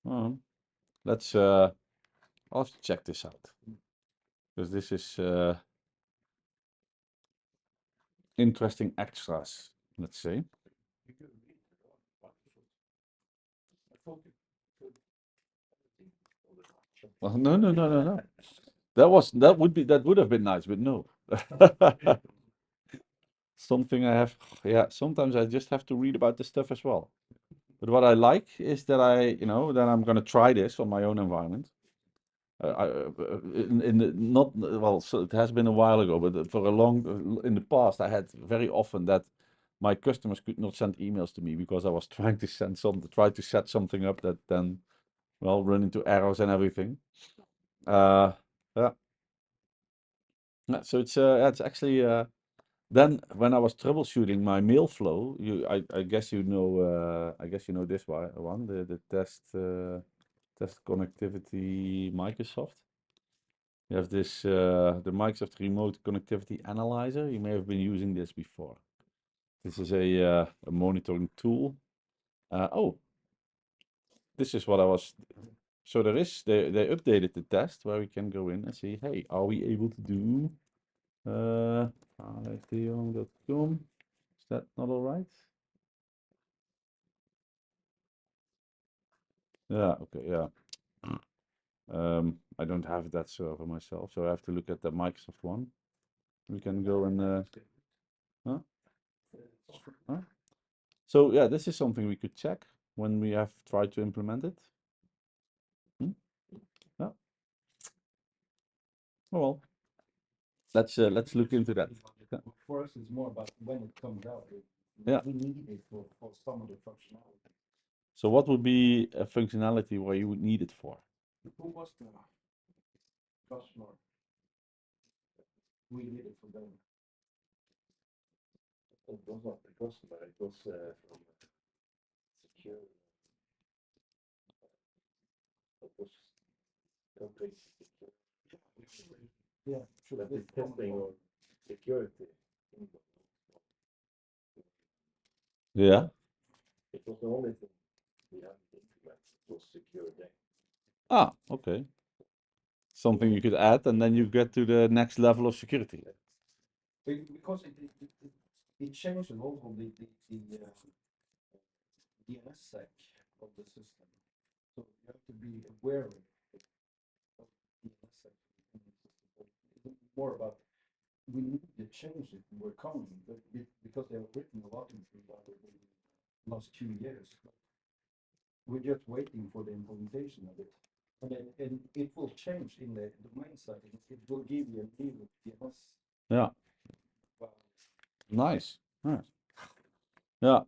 [SPEAKER 1] huh? Let's. I'll have to check this out because this is interesting extras. Let's say.
[SPEAKER 2] You could read it on Microsoft. I thought you could everything all the time.
[SPEAKER 1] Well, no. that would have been nice, but no. Something I have, yeah, sometimes I just have to read about this stuff as well. But what I like is that that I'm going to try this on my own environment. In the not well, so it has been a while ago, but for a long in the past, I had very often that my customers could not send emails to me because I was trying to try to set something up that then, well, run into errors and everything. Uh, yeah, yeah, so it's actually then when I was troubleshooting my mail flow, I guess I guess you know this one, the test connectivity Microsoft. You have this the Microsoft Remote Connectivity Analyzer. You may have been using this before. This is a monitoring tool. Oh, this is what I was. So they updated the test where we can go in and see, hey, are we able to do aletheon.com? Is that not all right? Yeah, okay, yeah. I don't have that server myself, so I have to look at the Microsoft one. We can go and huh? Huh? So yeah, this is something we could check when we have tried to implement it. Hmm? Yeah. Oh well, let's look into that. Yeah.
[SPEAKER 2] For us, it's more about when it comes out.
[SPEAKER 1] Yeah.
[SPEAKER 2] We need it for some of the functionality.
[SPEAKER 1] So what would be a functionality where you would need it for?
[SPEAKER 2] Who was the customer? We did it for them. It was not the customer, it was from secure. It was complete secure. Yeah, should have been testing on security.
[SPEAKER 1] Yeah.
[SPEAKER 2] It was the only thing we had to implement was security.
[SPEAKER 1] Ah, okay. Something you could add, and then you get to the next level of security.
[SPEAKER 2] Because it changes also the DNSSEC of the system. So you have to be aware of DNSSEC in the system. It's more about we need to change it. We're coming, but because they have written a lot about it in the last 2 years. We're just waiting for the implementation of it. And it will change in the domain setting. It will give you a new DNS.
[SPEAKER 1] Yeah.
[SPEAKER 2] Well,
[SPEAKER 1] Nice. Nice. Yeah.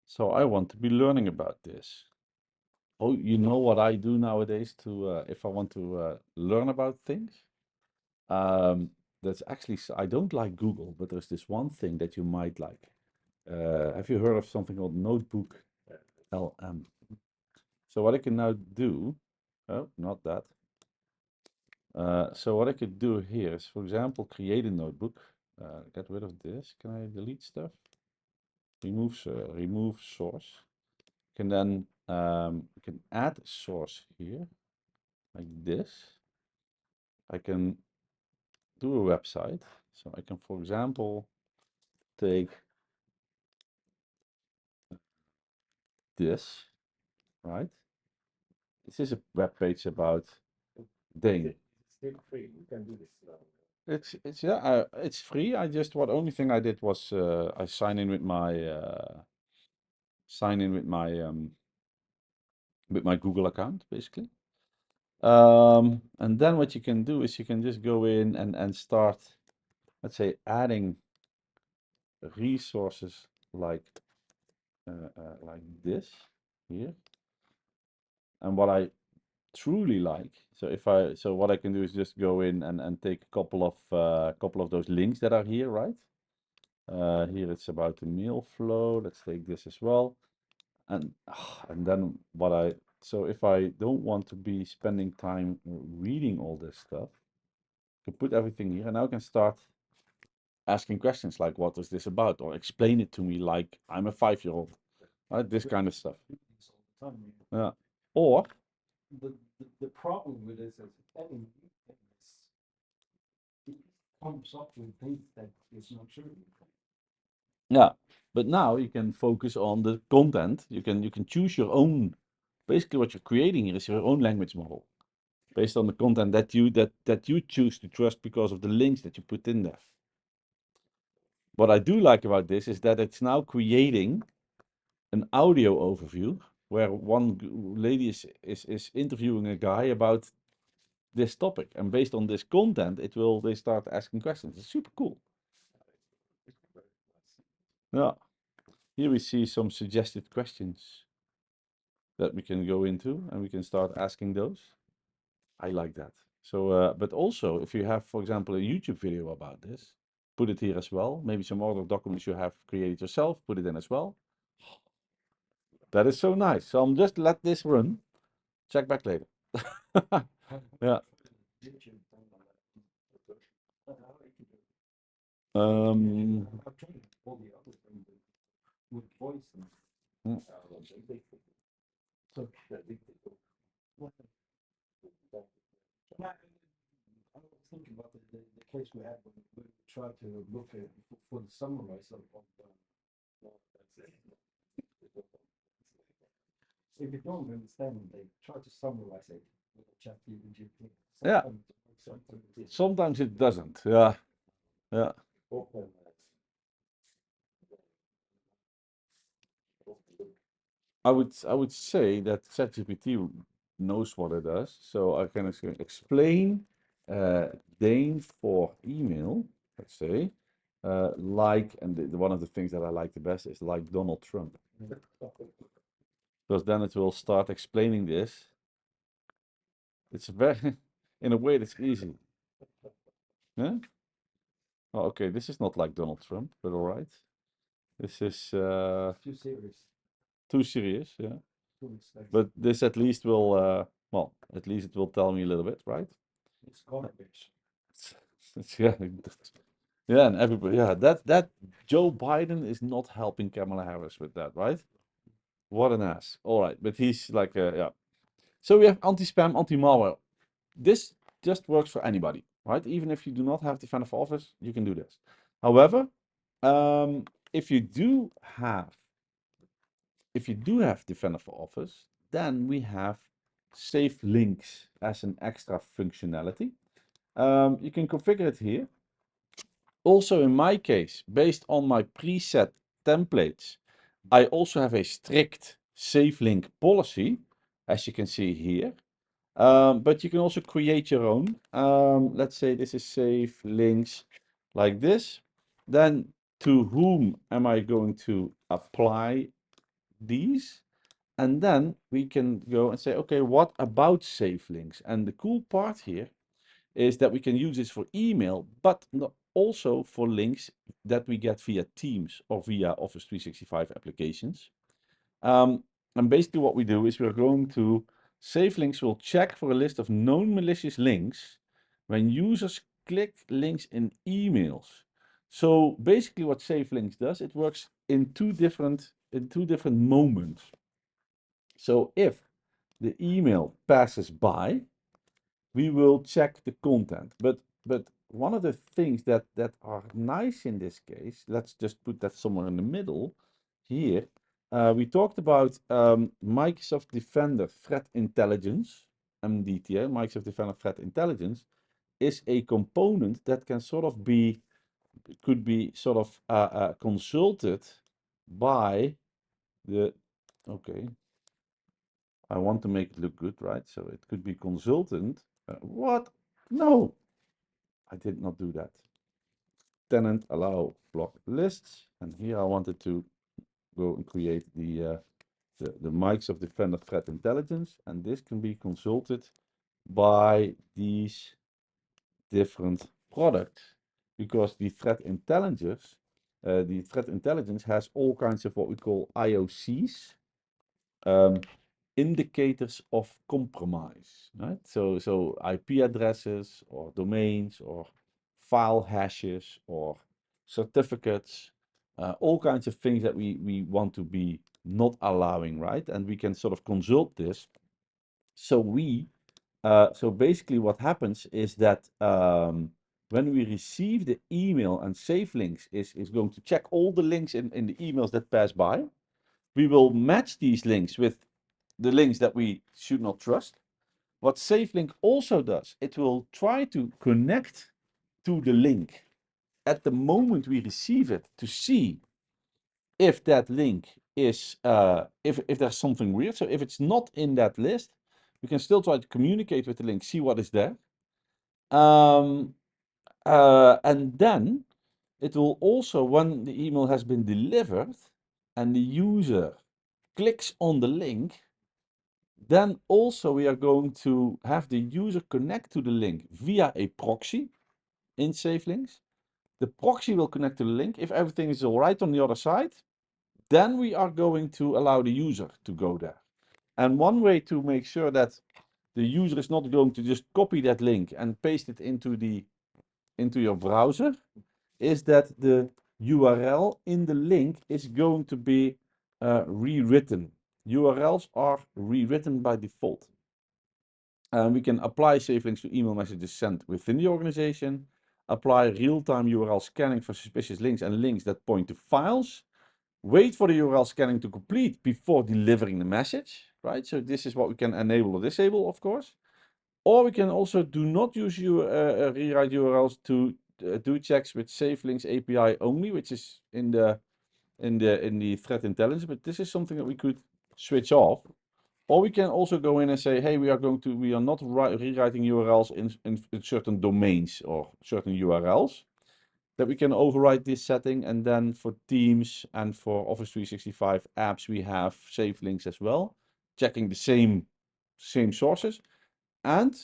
[SPEAKER 1] So I want to be learning about this. Oh, you know what I do nowadays to if I want to learn about things? That's actually I don't like Google, but there's this one thing that you might like. Have you heard of something called Notebook LM? So what I can now do, oh, not that. So what I could do here is, for example, create a notebook. Get rid of this. Can I delete stuff? Remove source. Can then you can add a source here, like this. I can do a website. So I can, for example, take this, right? This is a web page about Dane.
[SPEAKER 2] it's still free. You can do this now.
[SPEAKER 1] It's yeah, it's free. I just what only thing I did was I sign in with my Google account basically. And then what you can do is you can just go in and start, let's say, adding resources like this here. And what I truly like, so what I can do is just go in and take a couple of those links that are here, right? Here it's about the mail flow. Let's take this as well. And then so if I don't want to be spending time reading all this stuff, I can put everything here and now I can start asking questions like, what is this about? Or explain it to me like I'm a 5-year-old, right? This kind of stuff.
[SPEAKER 2] All the time.
[SPEAKER 1] Yeah. Or,
[SPEAKER 2] The problem with this is any new thing it comes up with things that is not true.
[SPEAKER 1] yeah. But now you can focus on the content. You can choose your own, basically what you're creating here is your own language model. based on the content that you choose to trust because of the links that you put in there. What I do like about this is that it's now creating an audio overview where one lady is interviewing a guy about this topic, and based on this content, they start asking questions. It's super cool. Yeah. Here we see some suggested questions that we can go into, and we can start asking those. I like that. So, but also, if you have, for example, a YouTube video about this, put it here as well. Maybe some other documents you have created yourself, put it in as well. That is so nice. So I'm just let this run. Check back later. Yeah. Um, mm,
[SPEAKER 2] Yeah, I was thinking about the case we had when we tried to look for the summarize of if you don't understand, they try to summarize it with a chat GPT.
[SPEAKER 1] yeah.
[SPEAKER 2] Sometimes it works,
[SPEAKER 1] Sometimes it doesn't. Yeah. Yeah. I would say that ChatGPT knows what it does, so I can explain Dane for email, let's say, and one of the things that I like the best is like Donald Trump, because then it will start explaining this. It's very, in a way, it's easy. Yeah. Oh, okay, this is not like Donald Trump, but all right. This is
[SPEAKER 2] too serious.
[SPEAKER 1] too serious, yeah.
[SPEAKER 2] Too expensive.
[SPEAKER 1] But this at least will, well, at least it will tell me a little bit, right?
[SPEAKER 2] It's garbage.
[SPEAKER 1] Yeah, yeah, and everybody, yeah, that Joe Biden is not helping Kamala Harris with that, right? What an ass. All right, but he's like, yeah. So we have anti-spam, anti-malware. This just works for anybody, right? Even if you do not have Defender for Office, you can do this. However, if you do have Defender for Office, then we have save links as an extra functionality. You can configure it here. Also, in my case, based on my preset templates, I also have a strict save link policy, as you can see here. But you can also create your own. Let's say this is save links like this. Then to whom am I going to apply these? And then we can go and say, okay, what about save links? And the cool part here is that we can use this for email, but also for links that we get via Teams or via Office 365 applications. And basically what we do is we're going to save links will check for a list of known malicious links when users click links in emails. So basically what save links does, it works in two different moments. So if the email passes by, we will check the content. But one of the things that are nice in this case, let's just put that somewhere in the middle here. We talked about Microsoft Defender Threat Intelligence, MDTA, Microsoft Defender Threat Intelligence, is a component that can sort of be, could be sort of consulted by the, okay, I want to make it look good, right? So it could be consultant. What? No, I did not do that. Tenant allow block lists. And here I wanted to go and create the Microsoft Defender Threat Intelligence. And this can be consulted by these different products, because the threat intelligence has all kinds of what we call IOCs. Indicators of compromise, right? So IP addresses or domains or file hashes or certificates, all kinds of things that we want to be not allowing, right? And we can sort of consult this. So basically what happens is that when we receive the email and save links is going to check all the links in the emails that pass by. We will match these links with the links that we should not trust. What SafeLink also does, it will try to connect to the link at the moment we receive it to see if that link is, if there's something weird. So if it's not in that list, we can still try to communicate with the link, see what is there. And then it will also, when the email has been delivered and the user clicks on the link, then also we are going to have the user connect to the link via a proxy in SafeLinks. The proxy will connect to the link. If everything is all right on the other side, then we are going to allow the user to go there. And one way to make sure that the user is not going to just copy that link and paste it into your browser is that the URL in the link is going to be rewritten. URLs are rewritten by default. We can apply safe links to email messages sent within the organization, apply real-time URL scanning for suspicious links and links that point to files, wait for the URL scanning to complete before delivering the message, right? So this is what we can enable or disable, of course. Or we can also do not use rewrite URLs to do checks with safe links API only, which is in the threat intelligence. But this is something that we could switch off. Or we can also go in and say, hey, we are not rewriting URLs in certain domains or certain URLs. That we can override this setting, and then for Teams and for Office 365 apps, we have safe links as well, checking the same sources. And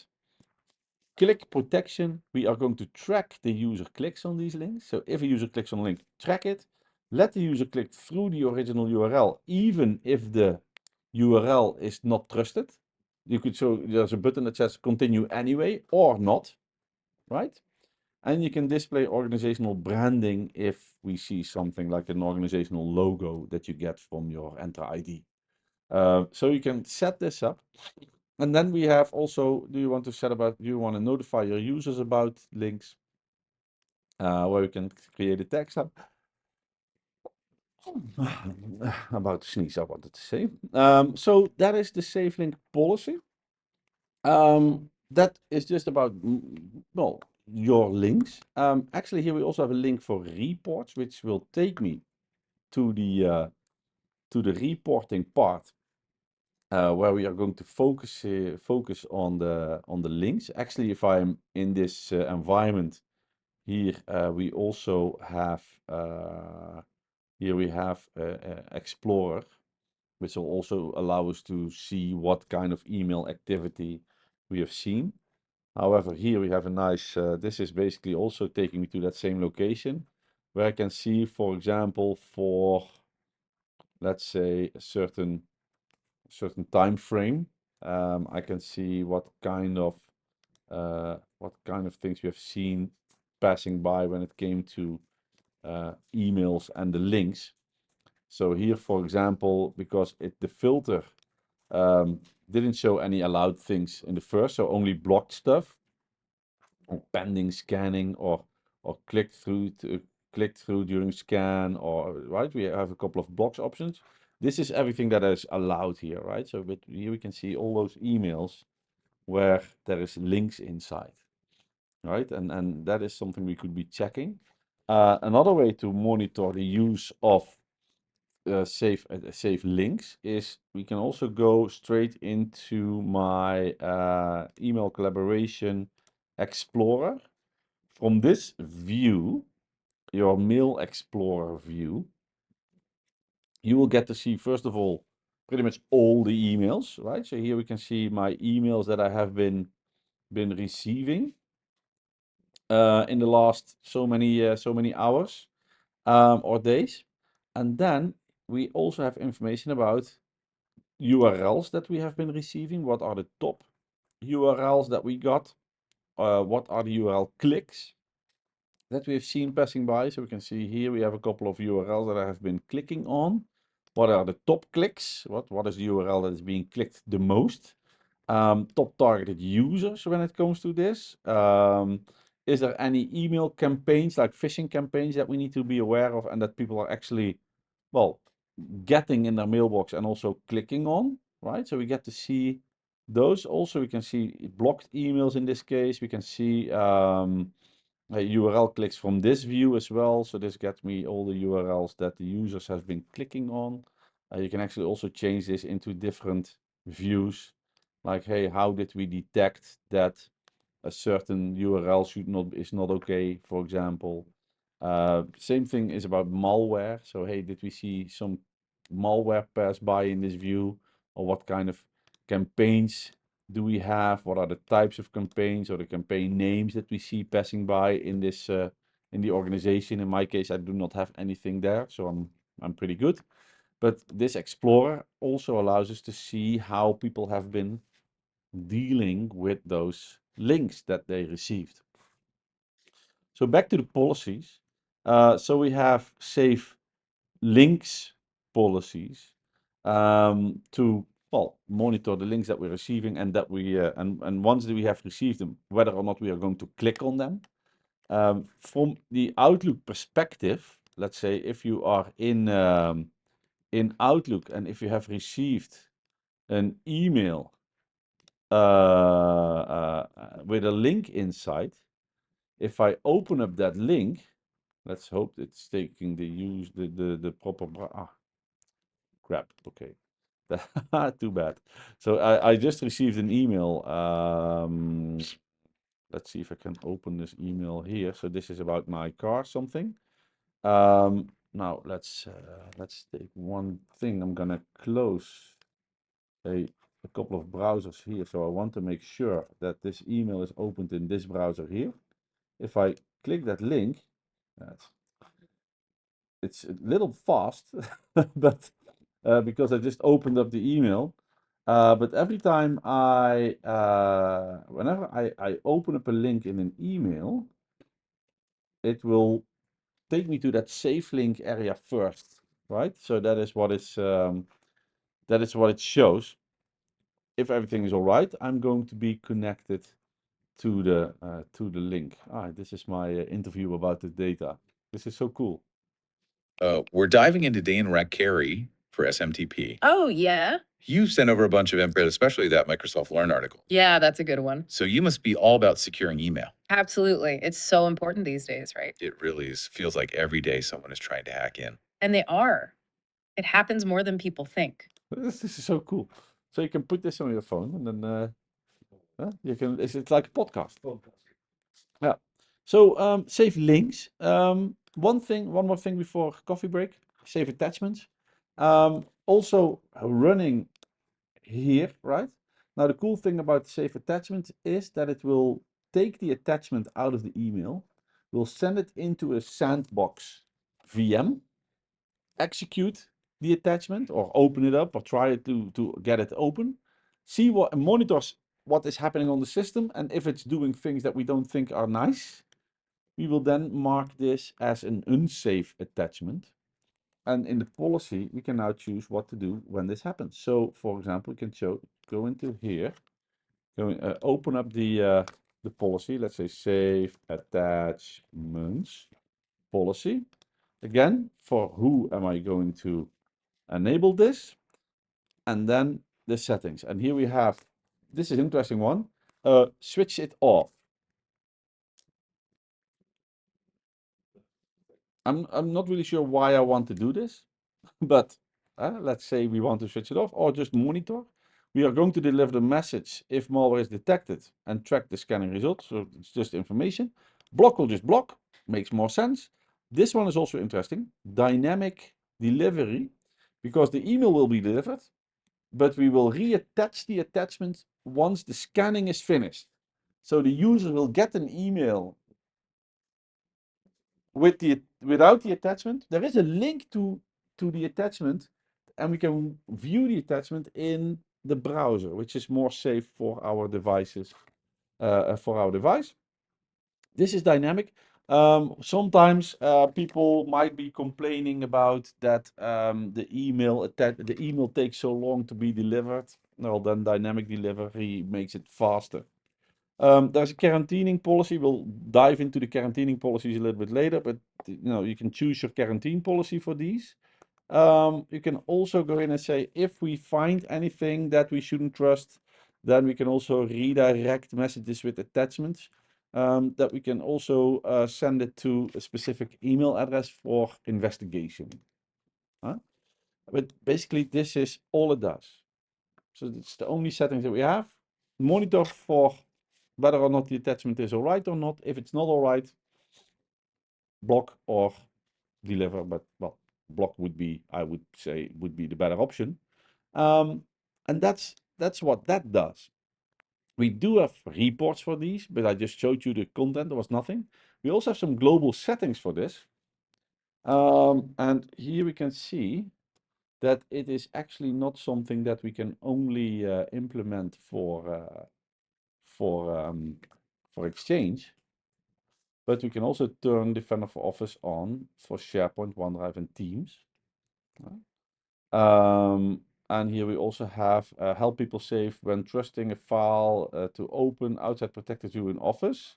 [SPEAKER 1] click protection, we are going to track the user clicks on these links. So if a user clicks on a link, track it. Let the user click through the original URL, even if the URL is not trusted. You could show there's a button that says continue anyway or not, right? And you can display organizational branding if we see something like an organizational logo that you get from your Enter ID. So you can set this up. And then we have also, do you want to notify your users about links? Where you can create a text up. About to sneeze, I wanted to say. So that is the safe link policy. That is just about, well, your links. Actually, here we also have a link for reports, which will take me to the reporting part, where we are going to focus on the links. Actually, if I'm in this environment here, we also have Explorer, which will also allow us to see what kind of email activity we have seen. However, here we have a nice, this is basically also taking me to that same location where I can see, for example, for, let's say, a certain time frame, I can see what kind of things we have seen passing by when it came to emails and the links. So here, for example, because the filter didn't show any allowed things in the first, so only blocked stuff, or pending scanning, or clicked through during scan, or right. We have a couple of blocks options. This is everything that is allowed here, right? So, but here we can see all those emails where there is links inside, right? And that is something we could be checking. Another way to monitor the use of safe links is we can also go straight into my email collaboration explorer. From this view, your mail explorer view, you will get to see, first of all, pretty much all the emails, right? So here we can see my emails that I have been receiving in the last so many hours or days. And then we also have information about URLs that we have been receiving. What are the top URLs that we got? What are the URL clicks that we have seen passing by? So we can see here we have a couple of URLs that I have been clicking on. What are the top clicks? What is the URL that is being clicked the most? Top targeted users when it comes to this. Is there any email campaigns like phishing campaigns that we need to be aware of and that people are actually, well, getting in their mailbox and also clicking on, right? So we get to see Those also we can see blocked emails in this case. We can see URL clicks from this view as well. So this gets me all the URLs that the users have been clicking on. You can actually also change this into different views. Like, hey, how did we detect that a certain URL is not okay, for example. Same thing is about malware. So, hey, did we see some malware pass by in this view? Or what kind of campaigns do we have? What are the types of campaigns or the campaign names that we see passing by in this in the organization? In my case, I do not have anything there, so I'm pretty good. But this Explorer also allows us to see how people have been dealing with those links that they received. So back to the policies. So we have save links policies to monitor the links that we're receiving and that we and once we have received them, whether or not we are going to click on them. From the Outlook perspective, let's say if you are in Outlook and if you have received an email with a link inside, if I open up that link, let's hope it's taking the proper crap. Okay, too bad. So I just received an email. Let's see if I can open this email here. So this is about my car something. Now let's take one thing. I'm gonna close a couple of browsers here. So I want to make sure that this email is opened in this browser here. If I click that link, it's a little fast, but because I just opened up the email. But every time whenever I open up a link in an email, it will take me to that save link area first, right? So that is what it shows. If everything is all right, I'm going to be connected to the link. This is my interview about the data. This is so cool.
[SPEAKER 3] We're diving into Dane Carey for SMTP.
[SPEAKER 4] Oh, yeah.
[SPEAKER 3] You sent over a bunch of info, especially that Microsoft Learn article.
[SPEAKER 4] Yeah, that's a good one.
[SPEAKER 3] So you must be all about securing email.
[SPEAKER 4] Absolutely. It's so important these days, right?
[SPEAKER 3] It really is. Feels like every day someone is trying to hack in.
[SPEAKER 4] And they are. It happens more than people think.
[SPEAKER 1] This is so cool. So you can put this on your phone and then you can. It's like a podcast. Yeah. So save links. One more thing before coffee break. Save attachments. Also running here, right? Now the cool thing about save attachment is that it will take the attachment out of the email, will send it into a sandbox VM, execute the attachment or open it up or try it to get it open, see what monitors what is happening on the system, and if it's doing things that we don't think are nice, we will then mark this as an unsafe attachment. And in the policy, we can now choose what to do when this happens. So, for example, we can go into here, open up the policy. Let's say save attachments policy. Again, for who am I going to enable this? And then the settings. And here we have, this is an interesting one, switch it off. I'm not really sure why I want to do this, but let's say we want to switch it off or just monitor. We are going to deliver the message if malware is detected and track the scanning results. So it's just information. Block will just block, makes more sense. This one is also interesting, dynamic delivery, because the email will be delivered, but we will reattach the attachment once the scanning is finished. So the user will get an email without the attachment. There is a link to the attachment, and we can view the attachment in the browser, which is more safe for our devices, for our device. This is dynamic. Sometimes people might be complaining about that the email takes so long to be delivered. Well, then dynamic delivery makes it faster. There's a quarantining policy. We'll dive into the quarantining policies a little bit later, but you can choose your quarantine policy for these. You can also go in and say if we find anything that we shouldn't trust, Then we can also redirect messages with attachments. That we can also send it to a specific email address for investigation. But basically, this is all it does. So it's the only settings that we have. Monitor for whether or not the attachment is all right or not. If it's not all right, block or deliver. But well, block would be, I would say, would be the better option. And that's what that does. We do have reports for these, but I just showed you the content. There was nothing. We also have some global settings for this. And here we can see that it is actually not something that we can only implement for Exchange, but we can also turn Defender for Office on for SharePoint, OneDrive, and Teams. And here we also have help people save when trusting a file to open outside protected view in Office.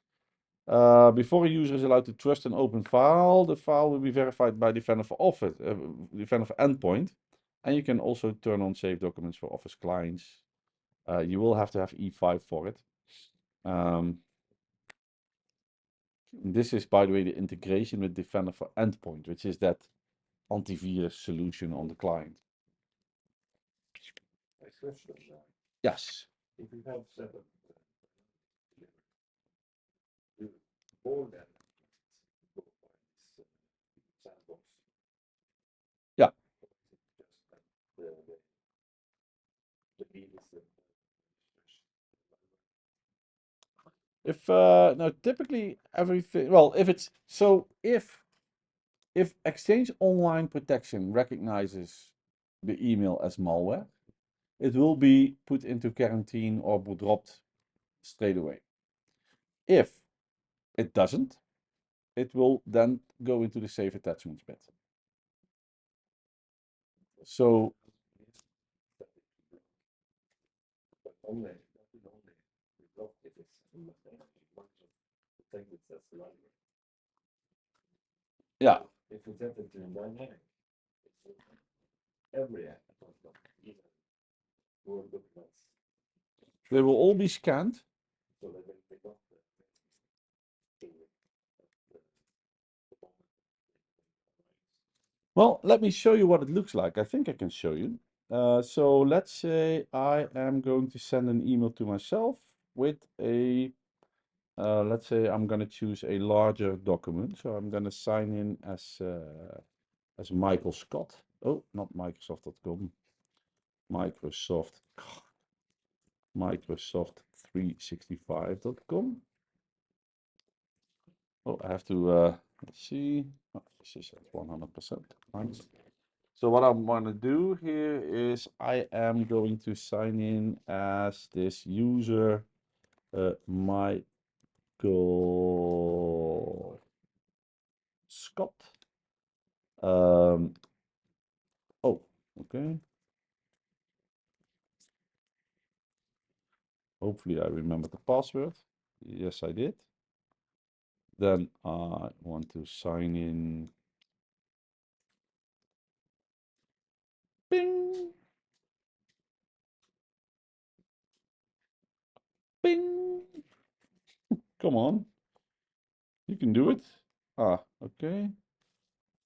[SPEAKER 1] Before a user is allowed to trust an open file, the file will be verified by Defender for Office, Defender for Endpoint. And you can also turn on save documents for Office clients. You will have to have E5 for it. This is, by the way, the integration with Defender for Endpoint, which is that antivirus solution on the client.
[SPEAKER 2] I searched them now.
[SPEAKER 1] Yes.
[SPEAKER 2] If you have set up more than go by this sandbox.
[SPEAKER 1] Yeah.
[SPEAKER 2] Just the need is
[SPEAKER 1] If now typically everything, well, if it's so if Exchange Online Protection recognizes the email as malware, it will be put into quarantine or dropped straight away. If it doesn't, it will then go into the save attachments bit. So
[SPEAKER 2] but only we block if it's protect it as library.
[SPEAKER 1] yeah,
[SPEAKER 2] If we set it to dynamic, it's every app, even Word documents,
[SPEAKER 1] they will all be scanned.
[SPEAKER 2] so that they pick up
[SPEAKER 1] Well, let me show you what it looks like. I think I can show you. So let's say I am going to send an email to myself with a, let's say I'm going to choose a larger document. So I'm going to sign in as Michael Scott. Oh, not Microsoft.com. Microsoft365.com. Oh, I have to, let's see. Oh, this is at 100%. Nice. So what I'm going to do here is I am going to sign in as this user, Michael Scott. Oh, okay. Hopefully I remember the password. Yes, I did. Then I want to sign in. Bing. Bing. Come on. You can do it. Ah, okay.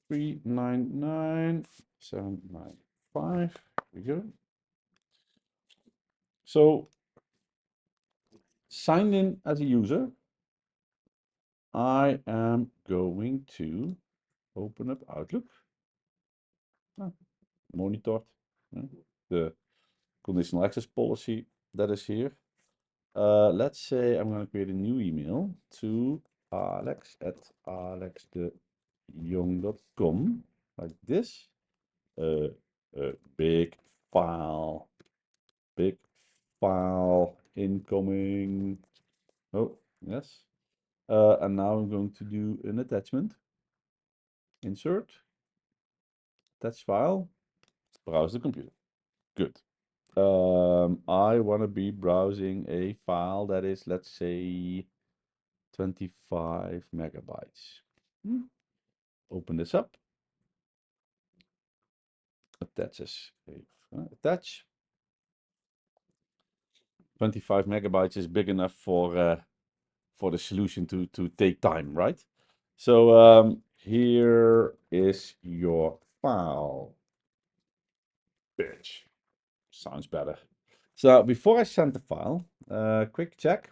[SPEAKER 1] 399,795. Here we go. So signed in as a user, I am going to open up Outlook, monitor the conditional access policy that is here. Let's say I'm going to create a new email to alex@alexdeyoung.com, like this. Big file incoming. Oh, yes. And now I'm going to do an attachment. Insert. Attach file. Browse the computer. Good. I want to be browsing a file that is, let's say, 25 megabytes. Open this up. Attaches. Attach. 25 megabytes is big enough for the solution to take time, right? So here is your file. Bitch. Sounds better. So before I send the file, quick check,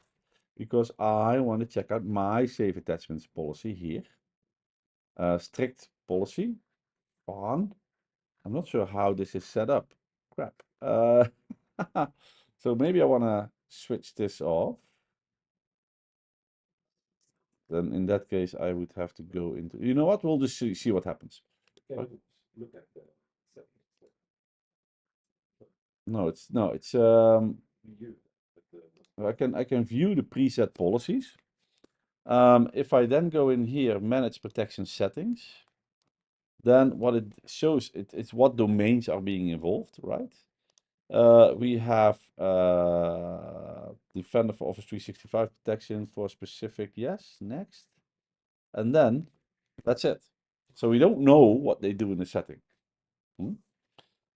[SPEAKER 1] because I want to check out my save attachments policy here. Strict policy on. I'm not sure how this is set up. Crap. So maybe I want to switch this off. Then in that case, I would have to go into, you know what? We'll just see what happens.
[SPEAKER 2] Can
[SPEAKER 1] Right.
[SPEAKER 2] you look at the settings?
[SPEAKER 1] No, it's
[SPEAKER 2] View, but
[SPEAKER 1] I can view the preset policies. If I then go in here, manage protection settings, then what it shows, it's what domains are being involved, right? We have Defender for Office 365 protection for specific, yes, next. And then that's it. So we don't know what they do in the setting.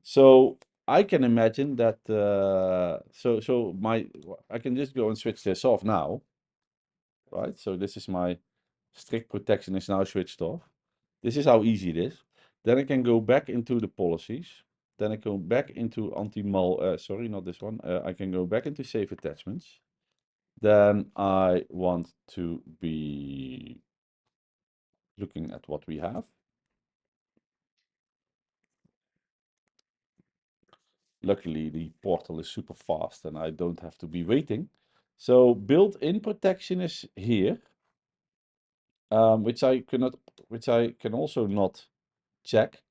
[SPEAKER 1] So I can imagine that, I can just go and switch this off now, right? So this is my strict protection is now switched off. This is how easy it is. Then I can go back into the policies. Then I go back into anti-mal, sorry, not this one. I can go back into save attachments. Then I want to be looking at what we have. Luckily, the portal is super fast and I don't have to be waiting. So built-in protection is here, which I can also not check.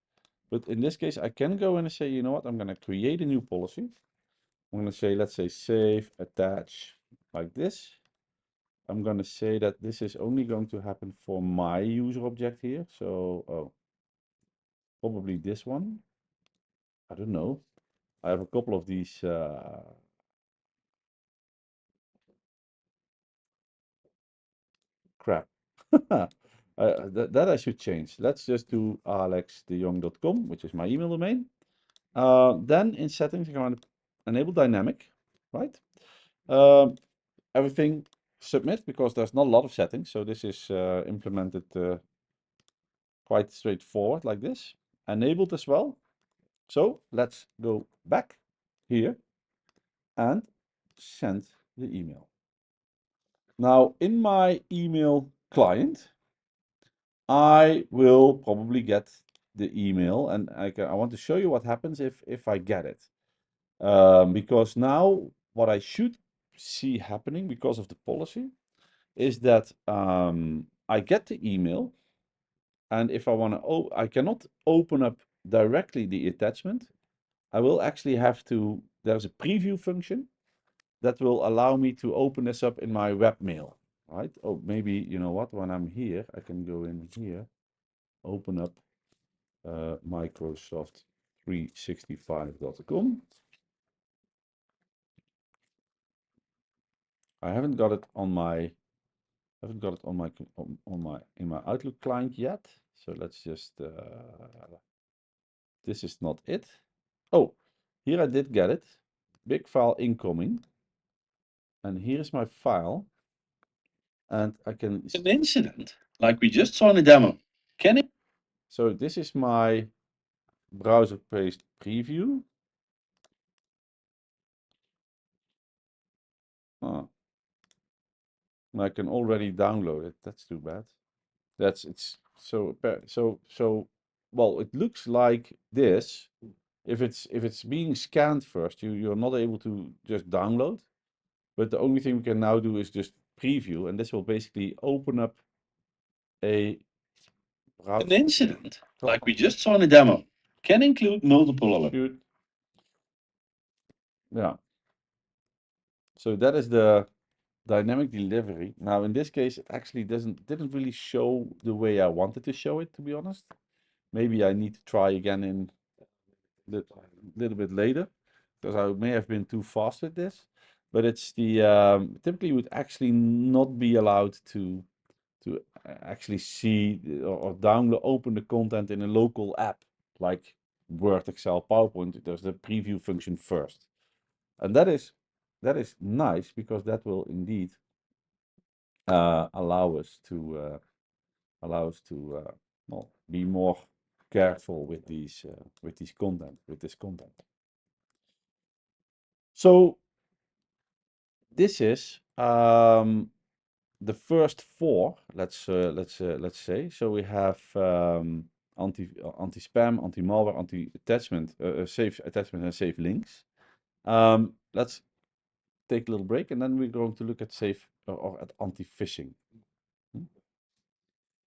[SPEAKER 1] But in this case, I can go in and say, you know what, I'm going to create a new policy. I'm going to say, let's say save attach like this. I'm going to say that this is only going to happen for my user object here. So, probably this one. I don't know. I have a couple of these. Crap. That I should change. Let's just do alexdejong.com, which is my email domain. Then in settings, I want to enable dynamic, right? Everything submit, because there's not a lot of settings. So this is implemented quite straightforward like this. Enabled as well. So let's go back here and send the email. Now in my email client, I will probably get the email, and I want to show you what happens if I get it. Because now what I should see happening because of the policy is that I get the email, and if I want to, I cannot open up directly the attachment. I will actually have to, there's a preview function that will allow me to open this up in my webmail, right? Oh, maybe, you know what, when I'm here, I can go in here, open up Microsoft365.com. I haven't got it on my in my Outlook client yet. So let's just this is not it. Oh, here I did get it. Big file incoming. And here's my file. And I can
[SPEAKER 3] An incident, like we just saw in the demo. Can it?
[SPEAKER 1] So this is my browser paste preview. Oh. I can already download it. That's too bad. It's so well, it looks like this. If it's being scanned first, you're not able to just download. But the only thing we can now do is just preview, and this will basically open up a browser.
[SPEAKER 3] An incident, like we just saw in the demo, can include multiple alerts.
[SPEAKER 1] Shoot. Yeah. So that is the dynamic delivery. Now in this case, it actually didn't really show the way I wanted to show it, to be honest. Maybe I need to try again in a little bit later, because I may have been too fast with this. But it's the typically you would actually not be allowed to actually see or download, open the content in a local app like Word, Excel, PowerPoint. There's the preview function first, and that is that is nice because that will indeed allow us to well, be more careful with this content. So this is the first four. Let's say. So we have anti-spam, anti-malware, anti-attachment, safe attachment, and safe links. Let's take a little break, and then we're going to look at safe or at anti-phishing.